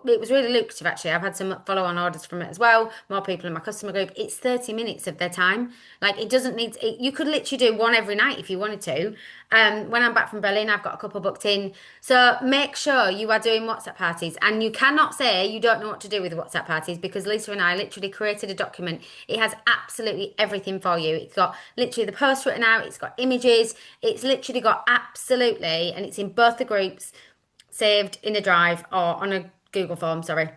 really lucrative actually. I've had some follow-on orders from it as well. More people in my customer group. It's 30 minutes of their time. Like it doesn't need you could literally do one every night if you wanted to. When I'm back from Berlin, I've got a couple booked in. So make sure you are doing WhatsApp parties. And you cannot say you don't know what to do with WhatsApp parties because Lisa and I literally created a document. It has absolutely everything for you. It's got literally the post written out, it's got images, it's literally got absolutely, and it's in both the groups, saved in a drive or on a Google form, sorry.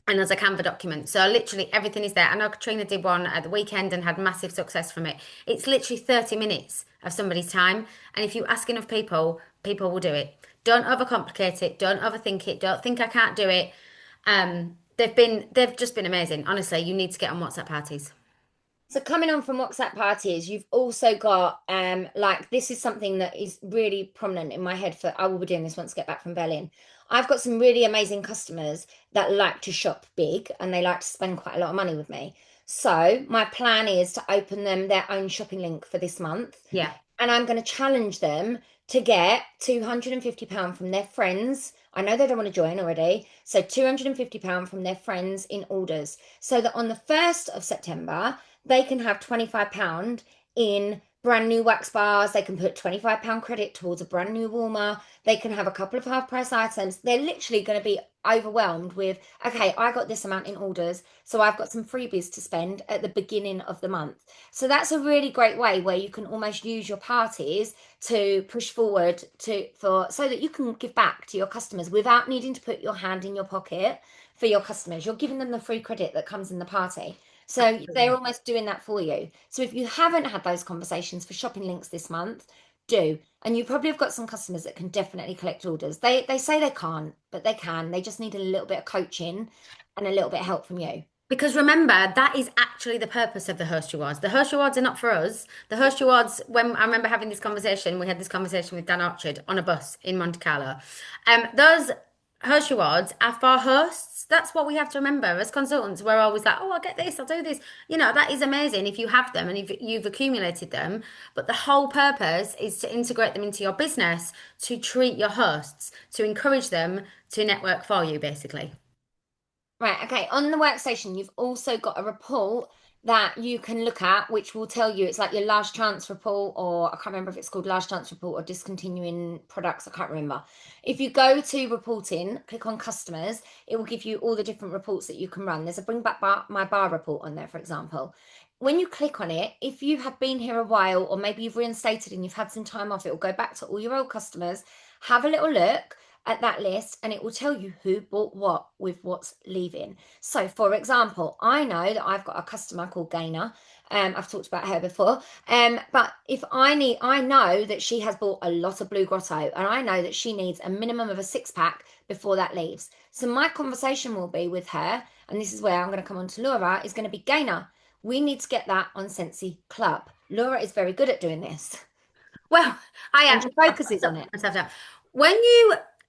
And there's a Canva document. So literally everything is there. I know Katrina did one at the weekend and had massive success from it. It's literally 30 minutes of somebody's time. And if you ask enough people, people will do it. Don't overcomplicate it. Don't overthink it. Don't think I can't do it. They've just been amazing. Honestly, you need to get on WhatsApp parties. So coming on from WhatsApp parties, you've also got like this is something that is really prominent in my head for I will be doing this once I get back from Berlin. I've got some really amazing customers that like to shop big and they like to spend quite a lot of money with me. So my plan is to open them their own shopping link for this month. Yeah. And I'm going to challenge them to get £250 from their friends. I know they don't want to join already. So £250 from their friends in orders. So that on the 1st of September, they can have £25 in brand new wax bars. They can put £25 credit towards a brand new warmer. They can have a couple of half price items. They're literally going to be overwhelmed with, okay, I got this amount in orders. So I've got some freebies to spend at the beginning of the month. So that's a really great way where you can almost use your parties to push forward so that you can give back to your customers without needing to put your hand in your pocket for your customers. You're giving them the free credit that comes in the party. So they're Absolutely. almost doing that for you. So if you haven't had those conversations for shopping links this month, do. And you probably have got some customers that can definitely collect orders. They say they can't, but they can. They just need a little bit of coaching and a little bit of help from you. Because remember, that is actually the purpose of the host rewards. The host rewards are not for us. The host rewards, when I remember having this conversation, we had this conversation with Dan Orchard on a bus in Monte Carlo. Those host rewards are for hosts. That's what we have to remember. As consultants, we're always like, oh, I'll get this, I'll do this. That is amazing if you have them and if you've accumulated them. But the whole purpose is to integrate them into your business, to treat your hosts, to encourage them to network for you, basically. Right, okay. On the workstation, you've also got a report that you can look at, which will tell you it's like your last chance report, or I can't remember if it's called last chance report or discontinuing products. I can't remember. If you go to reporting, click on customers, it will give you all the different reports that you can run. There's a bring back my bar report on there, for example. When you click on it, if you have been here a while, or maybe you've reinstated and you've had some time off, it will go back to all your old customers. Have a little look at that list and it will tell you who bought what with what's leaving. So, for example, I know that I've got a customer called Gainer. I've talked about her before. But if I know that she has bought a lot of Blue Grotto and I know that she needs a minimum of a 6 pack before that leaves. So, my conversation will be with her, and this is where I'm going to come on to Laura, is going to be Gainer. We need to get that on Scentsy Club. Laura is very good at doing this Well, I and am. she focuses on it. Myself down.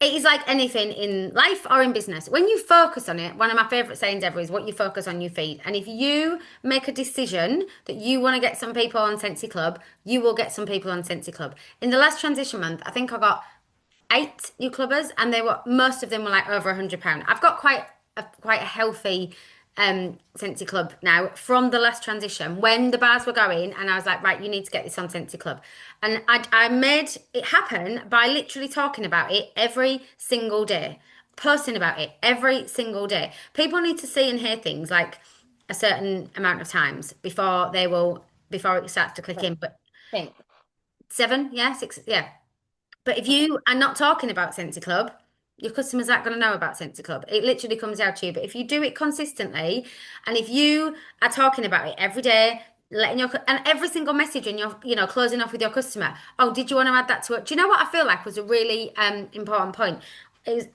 It is like anything in life or in business. When you focus on it, one of my favorite sayings ever is what you focus on, you feed. And if you make a decision that you want to get some people on Scentsy Club, you will get some people on Scentsy Club. In the last transition month, I think I got 8 new clubbers, and most of them were like over £100. I've got quite a healthy Scentsy Club now from the last transition when the bars were going, and I was like, right, you need to get this on Scentsy Club, and I made it happen by literally talking about it every single day, posting about it every single day. People need to see and hear things like a certain amount of times before it starts to click in. But Think. 7, yeah, 6, yeah. But if you are not talking about Scentsy Club, your customers aren't going to know about Scentsy Club. It literally comes down to you. But if you do it consistently, and if you are talking about it every day, and every single message, and you're closing off with your customer. Oh, did you want to add that to it? Do you know what I feel like was a really important point?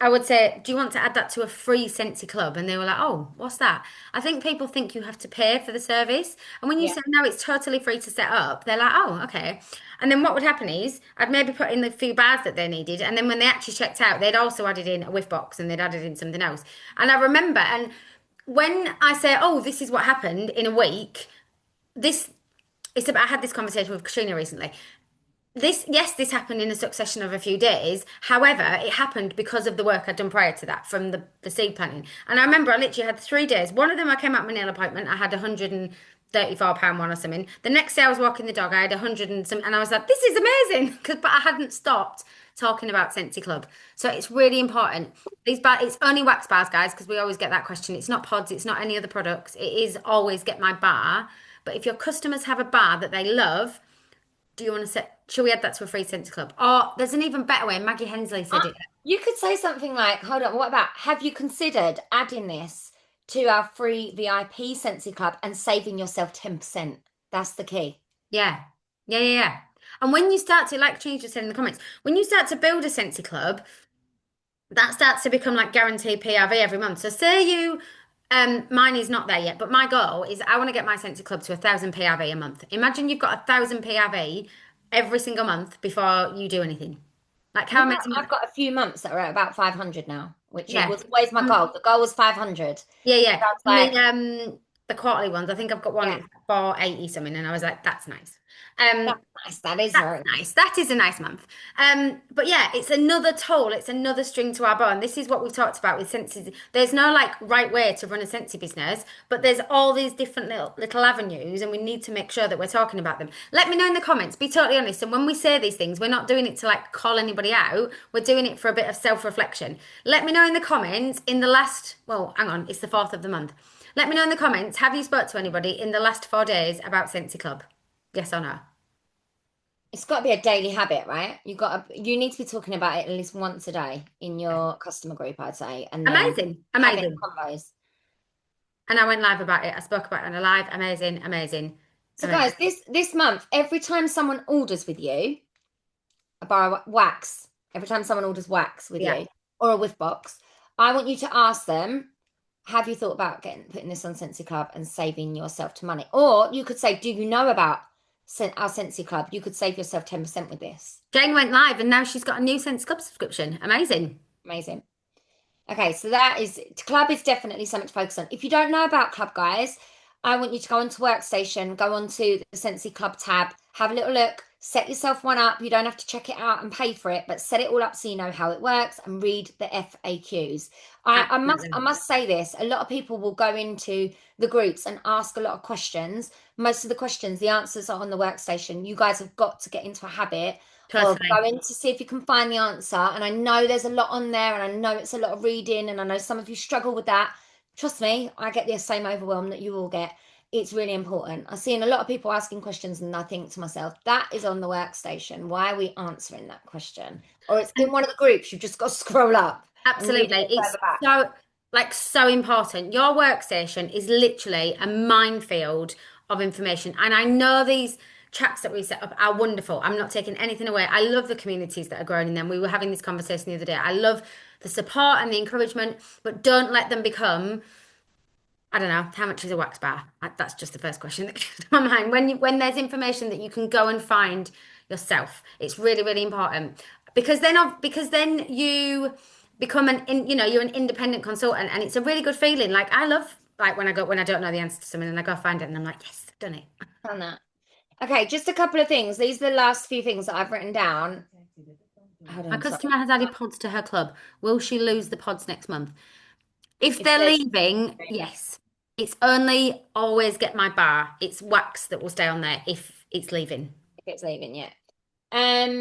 I would say, do you want to add that to a free Scentsy Club? And they were like, oh, what's that? I think people think you have to pay for the service. And when you Yeah. say, no, it's totally free to set up, they're like, oh, okay. And then what would happen is I'd maybe put in the few bars that they needed. And then when they actually checked out, they'd also added in a whiff box and they'd added in something else. And I remember, and when I say, oh, this is what happened in a week, this it's about, I had this conversation with Katrina recently. This happened in a succession of a few days. However, it happened because of the work I'd done prior to that from the seed planting. And I remember I literally had 3 days. One of them I came out of my nail appointment, I had £134 one or something. The next day I was walking the dog, I had 100 and some, and I was like, this is amazing. But I hadn't stopped talking about Scentsy Club. So it's really important. It's only wax bars, guys, because we always get that question. It's not pods, it's not any other products. It is always get my bar. But if your customers have a bar that they love, do you want to set? Shall we add that to a free Sense Club? Or there's an even better way. Maggie Hensley said Uh, it. you could say something like, hold on, what about, have you considered adding this to our free VIP Scentsy Club and saving yourself 10%? That's the key. Yeah, yeah. And when you start to, like Trina just said in the comments, when you start to build a Scentsy Club, that starts to become like guaranteed PRV every month. So say you, mine is not there yet, but my goal is I want to get my Scentsy Club to 1,000 PRV a month. Imagine you've got 1,000 PRV every single month before you do anything. Like how amazing. I've got a few months that are at about 500 now, which it Yeah. was always my goal. The goal was 500. Yeah. I was And like, the quarterly ones, I think I've got one yeah, at 480 something, and I was like, that's nice. Um, that's nice. That is that's very nice. That is a nice month. But yeah, it's another tool, it's another string to our bow. And this is what we've talked about with Sensi. There's no like right way to run a Sensi business, but there's all these different little avenues, and we need to make sure that we're talking about them. Let me know in the comments, be totally honest. And when we say these things, we're not doing it to like call anybody out, we're doing it for a bit of self-reflection. Let me know in the comments in the last, well, hang on, it's the 4th of the month. Let me know in the comments, have you spoke to anybody in the last 4 days about Sensi Club? Yes or no? It's got to be a daily habit, right? You need to be talking about it at least once a day in your customer group, I'd say, and then Amazing, having amazing. combos. And I went live about it. I spoke about it on a live. Amazing, amazing, So amazing. guys, this month, every time someone orders with you, a bar of wax, every time someone orders wax with Yeah. you or a whiff box, I want you to ask them, have you thought about putting this on Scentsy Club and saving yourself to money? Or you could say, do you know about our Scentsy Club? You could save yourself 10% with this. Jane went live and now she's got a new Sense Club subscription. Amazing. Amazing. Okay, so Club is definitely something to focus on. If you don't know about Club, guys, I want you to go onto Workstation, go onto the Scentsy Club tab, have a little look, set yourself one up. You don't have to check it out and pay for it, but set it all up so you know how it works and read the FAQs. I Absolutely. must say this, a lot of people will go into the groups and ask a lot of questions. Most of the questions, the answers are on the Workstation. You guys have got to get into a habit of Totally. going to see if you can find the answer. And I know there's a lot on there, and I know it's a lot of reading, and I know some of you struggle with that. Trust me, I get the same overwhelm that you all get. It's really important. I've seen a lot of people asking questions, and I think to myself, that is on the Workstation. Why are we answering that question? Or it's in And one of the groups. You've just got to scroll up and read a absolutely. bit It's further back. so so important. Your workstation is literally a minefield of information. And I know these tracks that we set up are wonderful. I'm not taking anything away. I love the communities that are growing in them. We were having this conversation the other day. I love the support and the encouragement, but don't let them become, I don't know, how much is a wax bar? That's just the first question that comes to my mind. When there's information that you can go and find yourself, it's really, really important because then you become you're an independent consultant, and it's a really good feeling. Like I love like when I don't know the answer to something and I go find it and I'm like, yes, I've done it. Done that. Okay, just a couple of things. These are the last few things that I've written down. Hold My on, sorry. customer has added pods to her club. Will she lose the pods next month? If If they're there's leaving, yes. It's only always get my bar. It's wax that will stay on there if it's leaving. if it's leaving, yeah.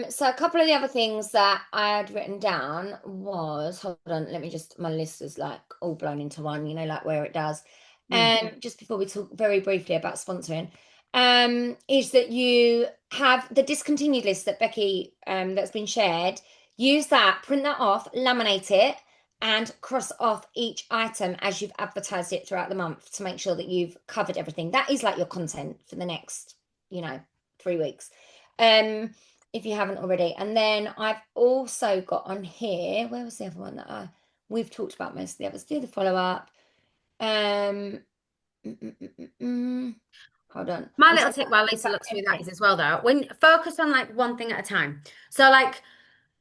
So a couple of the other things that I had written down was, hold on, let me just, my list is like all blown into one, like where it does. Mm. Just before we talk very briefly about sponsoring, is that you have the discontinued list that Becky, that's been shared. Use that, print that off, laminate it, and cross off each item as you've advertised it throughout the month to make sure that you've covered everything. That is like your content for the next, 3 weeks. If you haven't already. And then I've also got on here, where was the other one that we've talked about most of the others? Do the follow up. Um, mm, mm, mm, mm, mm. Hold on. My I'm little trying tip while to Lisa about looks through that everything. is as well though, when focus on like one thing at a time. So like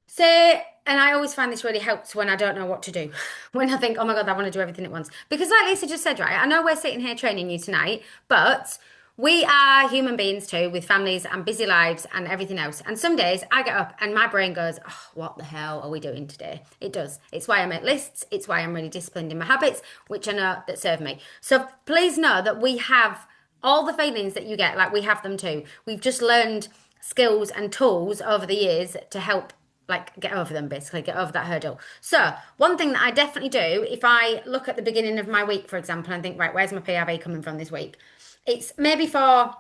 say, and I always find this really helps when I don't know what to do. When I think, oh my God, I want to do everything at once. Because like Lisa just said, right, I know we're sitting here training you tonight, but We are human beings too, with families and busy lives and everything else. And some days I get up and my brain goes, oh, what the hell are we doing today? It does. It's why I make lists. It's why I'm really disciplined in my habits, which I know that serve me. So please know that we have all the feelings that you get, like we have them too. We've just learned skills and tools over the years to help like get over them, basically get over that hurdle. So one thing that I definitely do, if I look at the beginning of my week, for example, and think, right, where's my PRV coming from this week? It's maybe for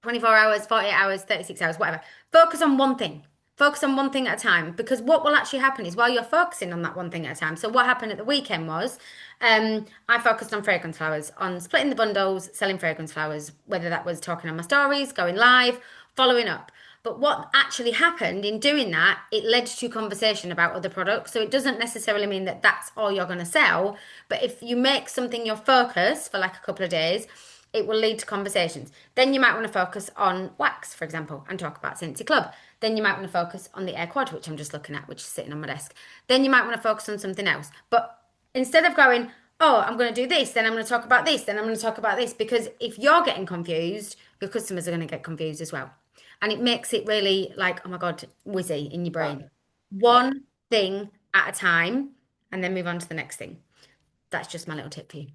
24 hours, 48 hours, 36 hours, whatever. Focus on one thing. Focus on one thing at a time, because what will actually happen is while you're focusing on that one thing at a time. So what happened at the weekend was I focused on fragrance flowers, on splitting the bundles, selling fragrance flowers, whether that was talking on my stories, going live, following up. But what actually happened in doing that, it led to conversation about other products. So it doesn't necessarily mean that that's all you're going to sell. But if you make something your focus for like a couple of days, it will lead to conversations. Then you might want to focus on wax, for example, and talk about Scentsy Club. Then you might want to focus on the Air Quad, which I'm just looking at, which is sitting on my desk. Then you might want to focus on something else. But instead of going, oh, I'm going to do this, then I'm going to talk about this, then I'm going to talk about this, because if you're getting confused, your customers are going to get confused as well. And it makes it really like, oh my God, whizzy in your brain. Yeah. One thing at a time, and then move on to the next thing. That's just my little tip for you.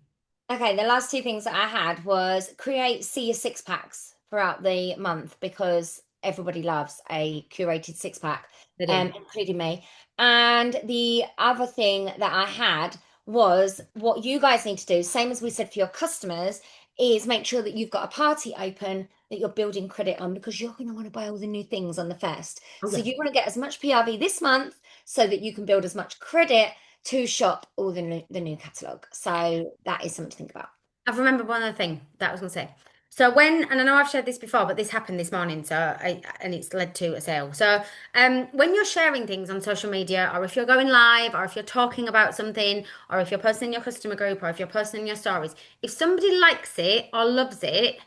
Okay, the last two things that I had was create see your six packs throughout the month because everybody loves a curated six pack, They do. including me. And the other thing that I had was what you guys need to do, same as we said for your customers, is make sure that you've got a party open that you're building credit on because you're going to want to buy all the new things on the first. Oh, So yeah. you want to get as much PRV this month so that you can build as much credit to shop all the new catalog. So that is something to think about. I've remembered one other thing that I was going to say. So when, and I know I've shared this before, but this happened this morning, and it's led to a sale. So when you're sharing things on social media, or if you're going live, or if you're talking about something, or if you're posting in your customer group, or if you're posting in your stories, if somebody likes it or loves it,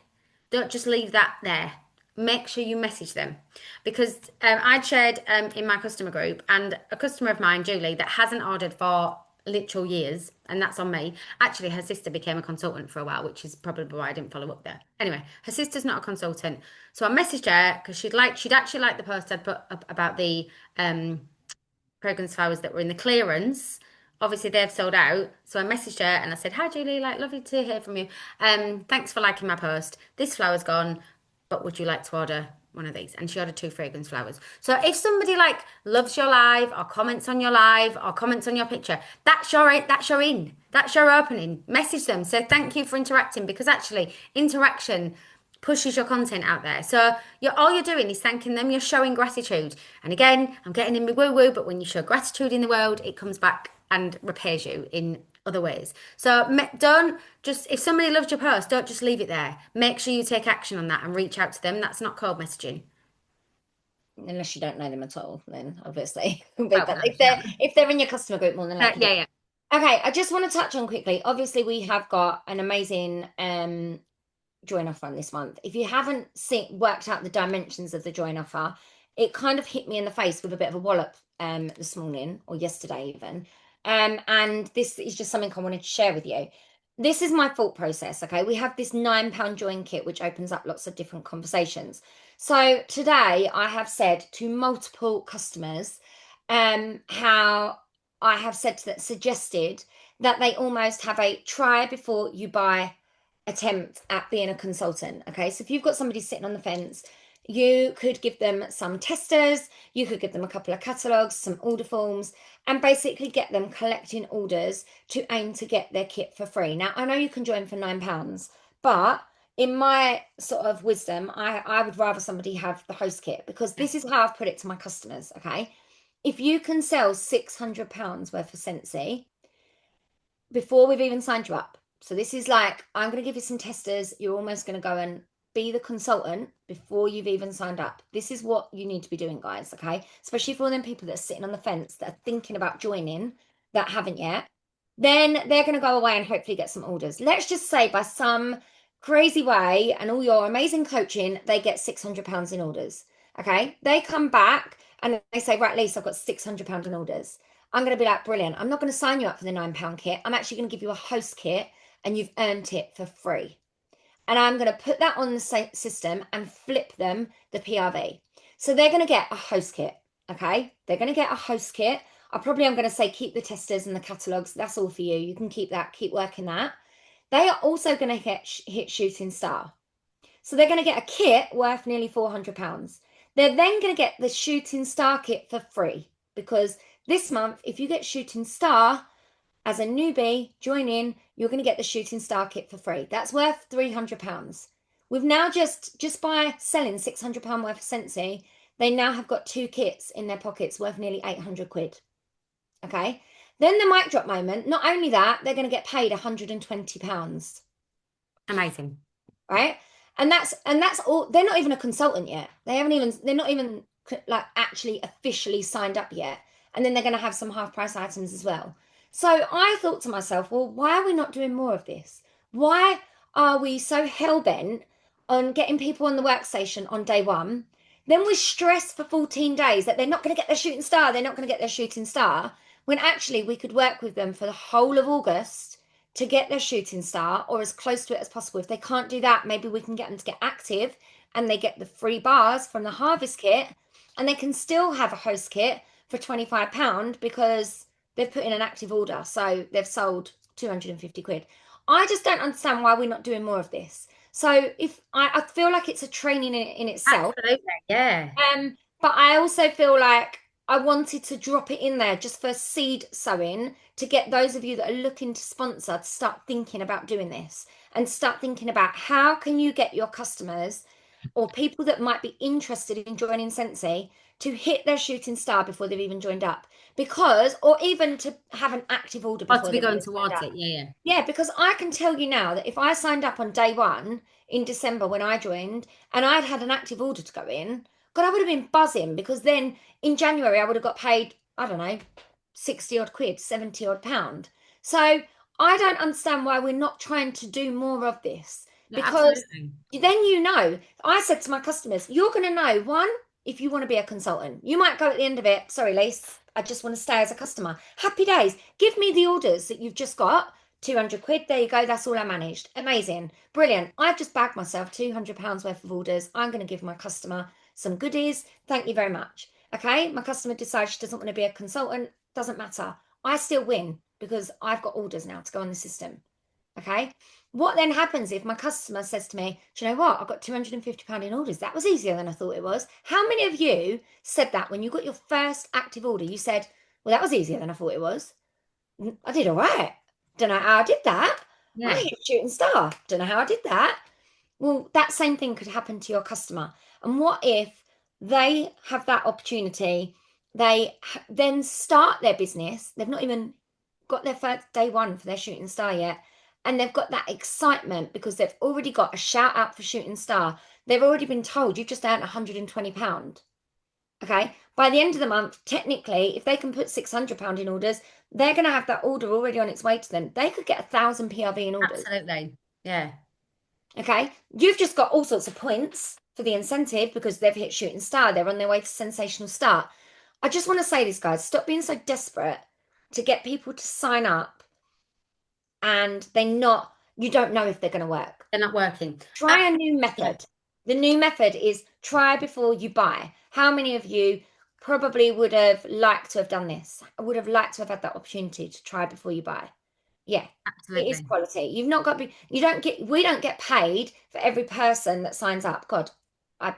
don't just leave that there. Make sure you message them, because I'd shared in my customer group, and a customer of mine, Julie, that hasn't ordered for literal years, and that's on me. Actually, her sister became a consultant for a while, which is probably why I didn't follow up there. Anyway, her sister's not a consultant, so I messaged her because she'd actually liked the post I'd put up about the fragrance flowers that were in the clearance. Obviously, they've sold out. So I messaged her and I said, "Hi, Julie. Like, lovely to hear from you. Thanks for liking my post. This flower's gone, but would you like to order one of these?" And she ordered two fragrance flowers. So if somebody like loves your live or comments on your live or comments on your picture, that's your opening. Message them. Say thank you for interacting, because actually interaction pushes your content out there. So all you're doing is thanking them. You're showing gratitude. And again, I'm getting in my woo woo, but when you show gratitude in the world, it comes back and repays you in other ways. So don't just, if somebody loved your post, don't just leave it there. Make sure you take action on that and reach out to them. That's not cold messaging. Unless you don't know them at all, then obviously. Well, But no, if they're in your customer group, more than likely. yeah, yeah. Okay, I just want to touch on quickly. Obviously, we have got an amazing join offer on this month. If you haven't worked out the dimensions of the join offer, it kind of hit me in the face with a bit of a wallop this morning or yesterday even. And this is just something I wanted to share with you. This is my thought process. Okay, we have this £9 join kit which opens up lots of different conversations. So today I have said to multiple customers how I have suggested that they almost have a try before you buy attempt at being a consultant. Okay, so if you've got somebody sitting on the fence, you could give them some testers, you could give them a couple of catalogs, some order forms, and basically get them collecting orders to aim to get their kit for free. Now, I know you can join for £9, but in my sort of wisdom, I would rather somebody have the host kit because this is how I've put it to my customers. Okay, if you can sell £600 worth of Scentsy before we've even signed you up. So this is like, I'm going to give you some testers. You're almost going to go and be the consultant before you've even signed up. This is what you need to be doing, guys, okay? Especially for all them people that are sitting on the fence that are thinking about joining that haven't yet. Then they're going to go away and hopefully get some orders. Let's just say by some crazy way and all your amazing coaching, they get £600 in orders, okay? They come back and they say, right, Lisa, I've got £600 in orders. I'm going to be like, brilliant. I'm not going to sign you up for the £9 kit. I'm actually going to give you a host kit and you've earned it for free. and I'm going to put that on the system and flip them the PRV. So they're going to get a host kit. Okay, they're going to get a host kit. I probably am going to say keep the testers and the catalogs. That's all for you. You can keep that, keep working that. They are also going to hit Shooting Star. So they're going to get a kit worth nearly £400. They're then going to get the Shooting Star kit for free because this month, if you get Shooting Star as a newbie, join in, you're going to get the Shooting Star kit for free. That's worth £300. We've now just by selling £600 worth of Scentsy, they now have got 2 kits in their pockets worth nearly 800 quid. Okay. Then the mic drop moment, not only that, they're going to get paid £120. Amazing. Right? And that's all. They're not even a consultant yet. They're not even like actually officially signed up yet. And then they're going to have some half price items as well. So I thought to myself, well, why are we not doing more of this? Why are we so hell bent on getting people on the workstation on day one? Then we're stressed for 14 days that they're not going to get their Shooting Star. They're not going to get their Shooting Star. When actually we could work with them for the whole of August to get their Shooting Star or as close to it as possible. If they can't do that, maybe we can get them to get active and they get the free bars from the Harvest kit and they can still have a host kit for £25 because they've put in an active order. So they've sold 250 quid. I just don't understand why we're not doing more of this. So if I feel like it's a training in itself. Absolutely. Yeah. But I also feel like I wanted to drop it in there just for seed sowing to get those of you that are looking to sponsor to start thinking about doing this and start thinking about how can you get your customers or people that might be interested in joining Scentsy to hit their Shooting Star before they've even joined up. Because, or even to have an active order Got to before be they've going even joined towards up. it. Yeah, yeah. Yeah, because I can tell you now that if I signed up on day one in December when I joined and I'd had an active order to go in, God, I would have been buzzing because then in January I would have got paid, I don't know, 60 odd quid, 70 odd pound. So I don't understand why we're not trying to do more of this No, because absolutely. then I said to my customers, you're going to know one, if you want to be a consultant. You might go at the end of it, sorry, Lise, I just want to stay as a customer. Happy days. Give me the orders that you've just got. 200 quid. There you go. That's all I managed. Amazing. Brilliant. I've just bagged myself £200 worth of orders. I'm going to give my customer some goodies. Thank you very much. Okay. My customer decides she doesn't want to be a consultant. Doesn't matter. I still win because I've got orders now to go on the system. Okay. What then happens if my customer says to me, do you know what? I got £250 in orders. That was easier than I thought it was. How many of you said that when you got your first active order? You said, well, that was easier than I thought it was. I did all right. Don't know how I did that. I Yeah. hit Shooting Star. Don't know how I did that. Well, that same thing could happen to your customer. And what if they have that opportunity? They then start their business. They've not even got their first day one for their Shooting Star yet. And they've got that excitement because they've already got a shout out for Shooting Star. They've already been told you've just earned £120. Okay. By the end of the month, technically, if they can put £600 in orders, they're going to have that order already on its way to them. They could get 1,000 PRV in orders. Absolutely. Yeah. Okay. You've just got all sorts of points for the incentive because they've hit Shooting Star. They're on their way to Sensational Start. I just want to say this, guys. Stop being so desperate to get people to sign up and you don't know if they're going to work. They're not working. Try a new Yeah. method. The new method is try before you buy. How many of you probably would have liked to have done this? I would have liked to have had that opportunity to try before you buy. Yeah, it is Absolutely. quality. You've not got to be, we don't get paid for every person that signs up. God, I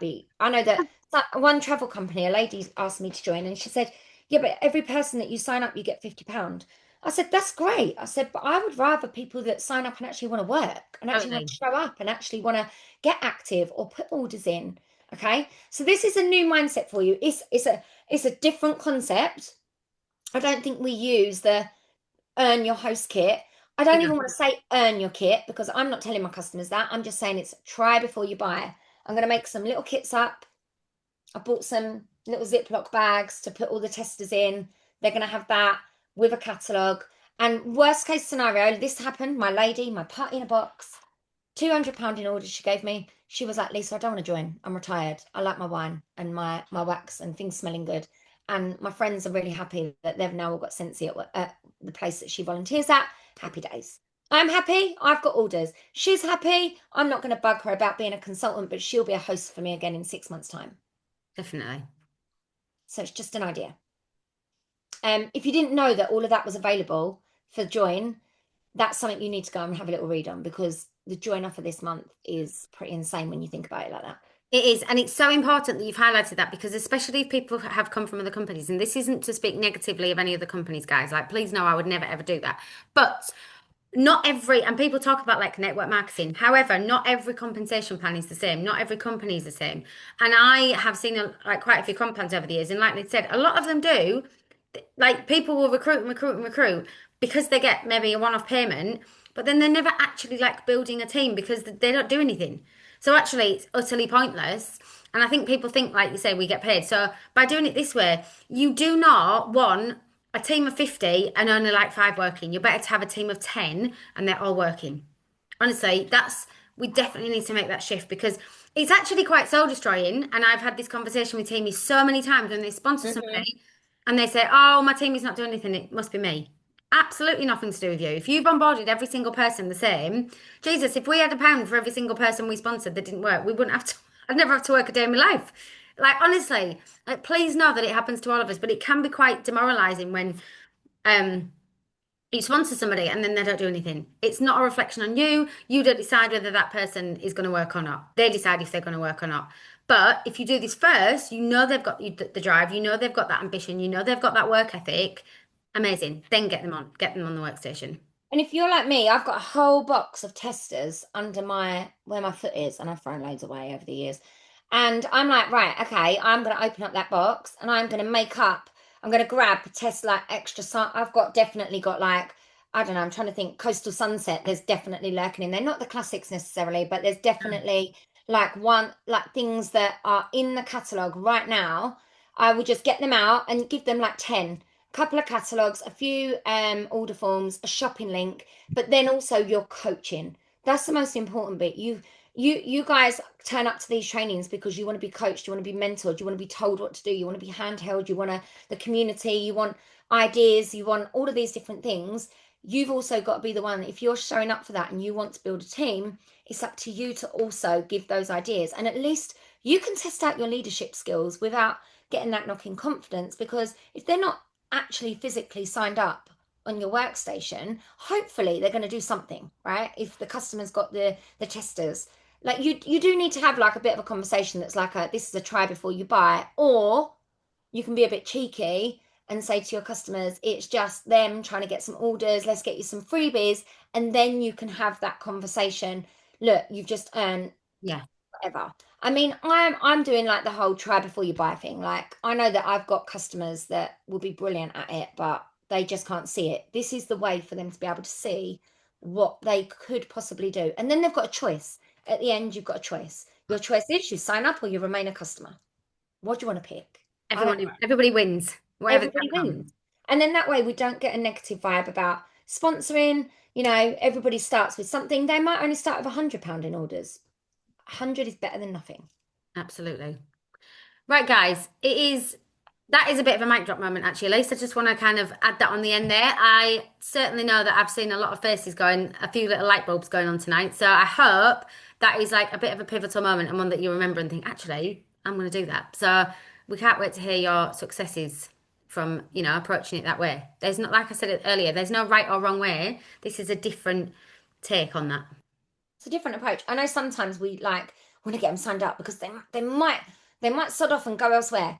know that one travel company, a lady asked me to join and she said, yeah, but every person that you sign up, you get £50. I said, that's great. I said, but I would rather people that sign up and actually want to work and actually want Totally. to show up and actually want to get active or put orders in. Okay. So this is a new mindset for you. It's a different concept. I don't think we use the earn your host kit. I don't Yeah. even want to say earn your kit because I'm not telling my customers that. I'm just saying it's try before you buy. I'm going to make some little kits up. I bought some little Ziploc bags to put all the testers in. They're going to have that with a catalogue. And worst case scenario, this happened. My lady, my party in a box, £200 in orders she gave me. She was like, Lisa, I don't want to join. I'm retired. I like my wine and my wax and things smelling good. And my friends are really happy that they've now all got Scentsy at the place that she volunteers at. Happy days. I'm happy. I've got orders. She's happy. I'm not going to bug her about being a consultant, but she'll be a host for me again in 6 months' time. Definitely. So it's just an idea. If you didn't know that all of that was available for join, that's something you need to go and have a little read on because the join offer this month is pretty insane when you think about it like that. It is, and it's so important that you've highlighted that because especially if people have come from other companies, and this isn't to speak negatively of any other companies, guys. Like, please know I would never ever do that. But not every, and people talk about like network marketing. However, not every compensation plan is the same. Not every company is the same. And I have seen like quite a few comp plans over the years, and like they said, a lot of them do. Like people will recruit and recruit and recruit because they get maybe a one-off payment, but then they're never actually like building a team because they don't do anything. So actually, it's utterly pointless. And I think people think, like you say, we get paid. So by doing it this way, you do not want a team of 50 and only like five working. You're better to have a team of 10 and they're all working. Honestly, we definitely need to make that shift because it's actually quite soul destroying. And I've had this conversation with teamies so many times when they sponsor Hmm. somebody and they say, oh, my team is not doing anything, it must be me. Absolutely nothing to do with you. If you bombarded every single person the same, Jesus, if we had a pound for every single person we sponsored that didn't work, we wouldn't have to, I'd never have to work a day in my life. Like, honestly, like, please know that it happens to all of us, but it can be quite demoralizing when um, you sponsor somebody and then they don't do anything. It's not a reflection on you. You don't decide whether that person is going to work or not. They decide if they're going to work or not. But if you do this first, you know they've got the drive, you know they've got that ambition, you know they've got that work ethic. Amazing. Then get them on the workstation. And if you're like me, I've got a whole box of testers under my where my foot is, and I've thrown loads away over the years. And I'm like, right, okay, I'm going to open up that box and I'm going to make up, I'm going to grab, test like extra. I've got definitely got like, I don't know, I'm trying to think Coastal Sunset. There's definitely lurking in there. Not the classics necessarily, but there's definitely like like things that are in the catalogue right now. I will just get them out and give them like 10 couple of catalogs, a few order forms, a shopping link, but then also your coaching. That's the most important bit. You guys turn up to these trainings because you want to be coached, you want to be mentored, you want to be told what to do, you want to be handheld, you want the community, you want ideas, you want all of these different things. You've also got to be the one, if you're showing up for that and you want to build a team, it's up to you to also give those ideas. And at least you can test out your leadership skills without getting that knocking confidence because if they're not actually physically signed up on your workstation, hopefully they're going to do something, right? If the customer's got the testers, like you do need to have like a bit of a conversation that's like this is a try before you buy, or you can be a bit cheeky and say to your customers, it's just them trying to get some orders, let's get you some freebies, and then you can have that conversation. Look, you've just earned Yeah. whatever. I mean, I'm doing like the whole try before you buy thing. Like I know that I've got customers that will be brilliant at it, but they just can't see it. This is the way for them to be able to see what they could possibly do. And then they've got a choice. At the end, you've got a choice. Your choice is you sign up or you remain a customer. What do you want to pick? I don't know. Everybody wins, whatever the Everybody outcome. wins. And then that way we don't get a negative vibe about sponsoring. You know, everybody starts with something. They might only start with £100 in orders. 100 is better than nothing. Absolutely. Right, guys, that is a bit of a mic drop moment, actually. Lisa, I just want to kind of add that on the end there. I certainly know that I've seen a lot of faces going, a few little light bulbs going on tonight. So I hope that is like a bit of a pivotal moment and one that you remember and think, actually, I'm going to do that. So we can't wait to hear your successes from, approaching it that way. There's not, like I said it earlier, there's no right or wrong way. This is a different take on that. It's a different approach. I know sometimes we like want to get them signed up because they might sod off and go elsewhere.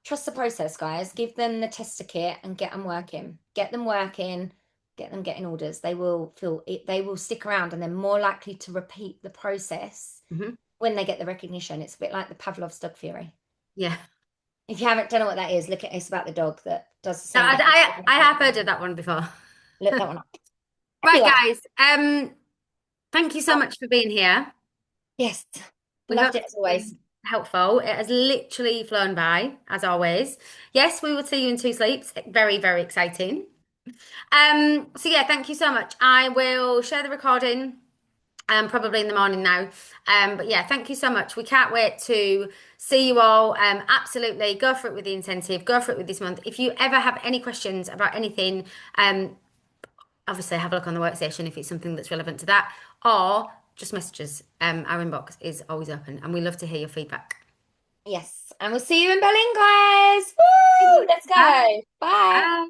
Trust the process, guys. Give them the tester kit and get them working. Get them working. Get them getting orders. They will feel it. They will stick around, and they're more likely to repeat the process Hmm. when they get the recognition. It's a bit like the Pavlov's dog theory. Yeah. If you haven't don't know what that is, look at it's about the dog that does the No, same behavior. I have heard of that one before. Look that one up. Right, Anyway, guys. Thank you so much for being here. yes, We hope loved it it's as always. been helpful. It has literally flown by, as always. Yes, we will see you in two sleeps. Very, very exciting. So yeah, thank you so much. I will share the recording, probably in the morning now. But yeah, thank you so much. We can't wait to see you all. Absolutely, go for it with the incentive. Go for it with this month. If you ever have any questions about anything, um, obviously have a look on the workstation if it's something that's relevant to that, or just message us. Our inbox is always open, and we love to hear your feedback. Yes. And we'll see you in Berlin, guys. Woo! Let's Bye. go. Bye. Bye.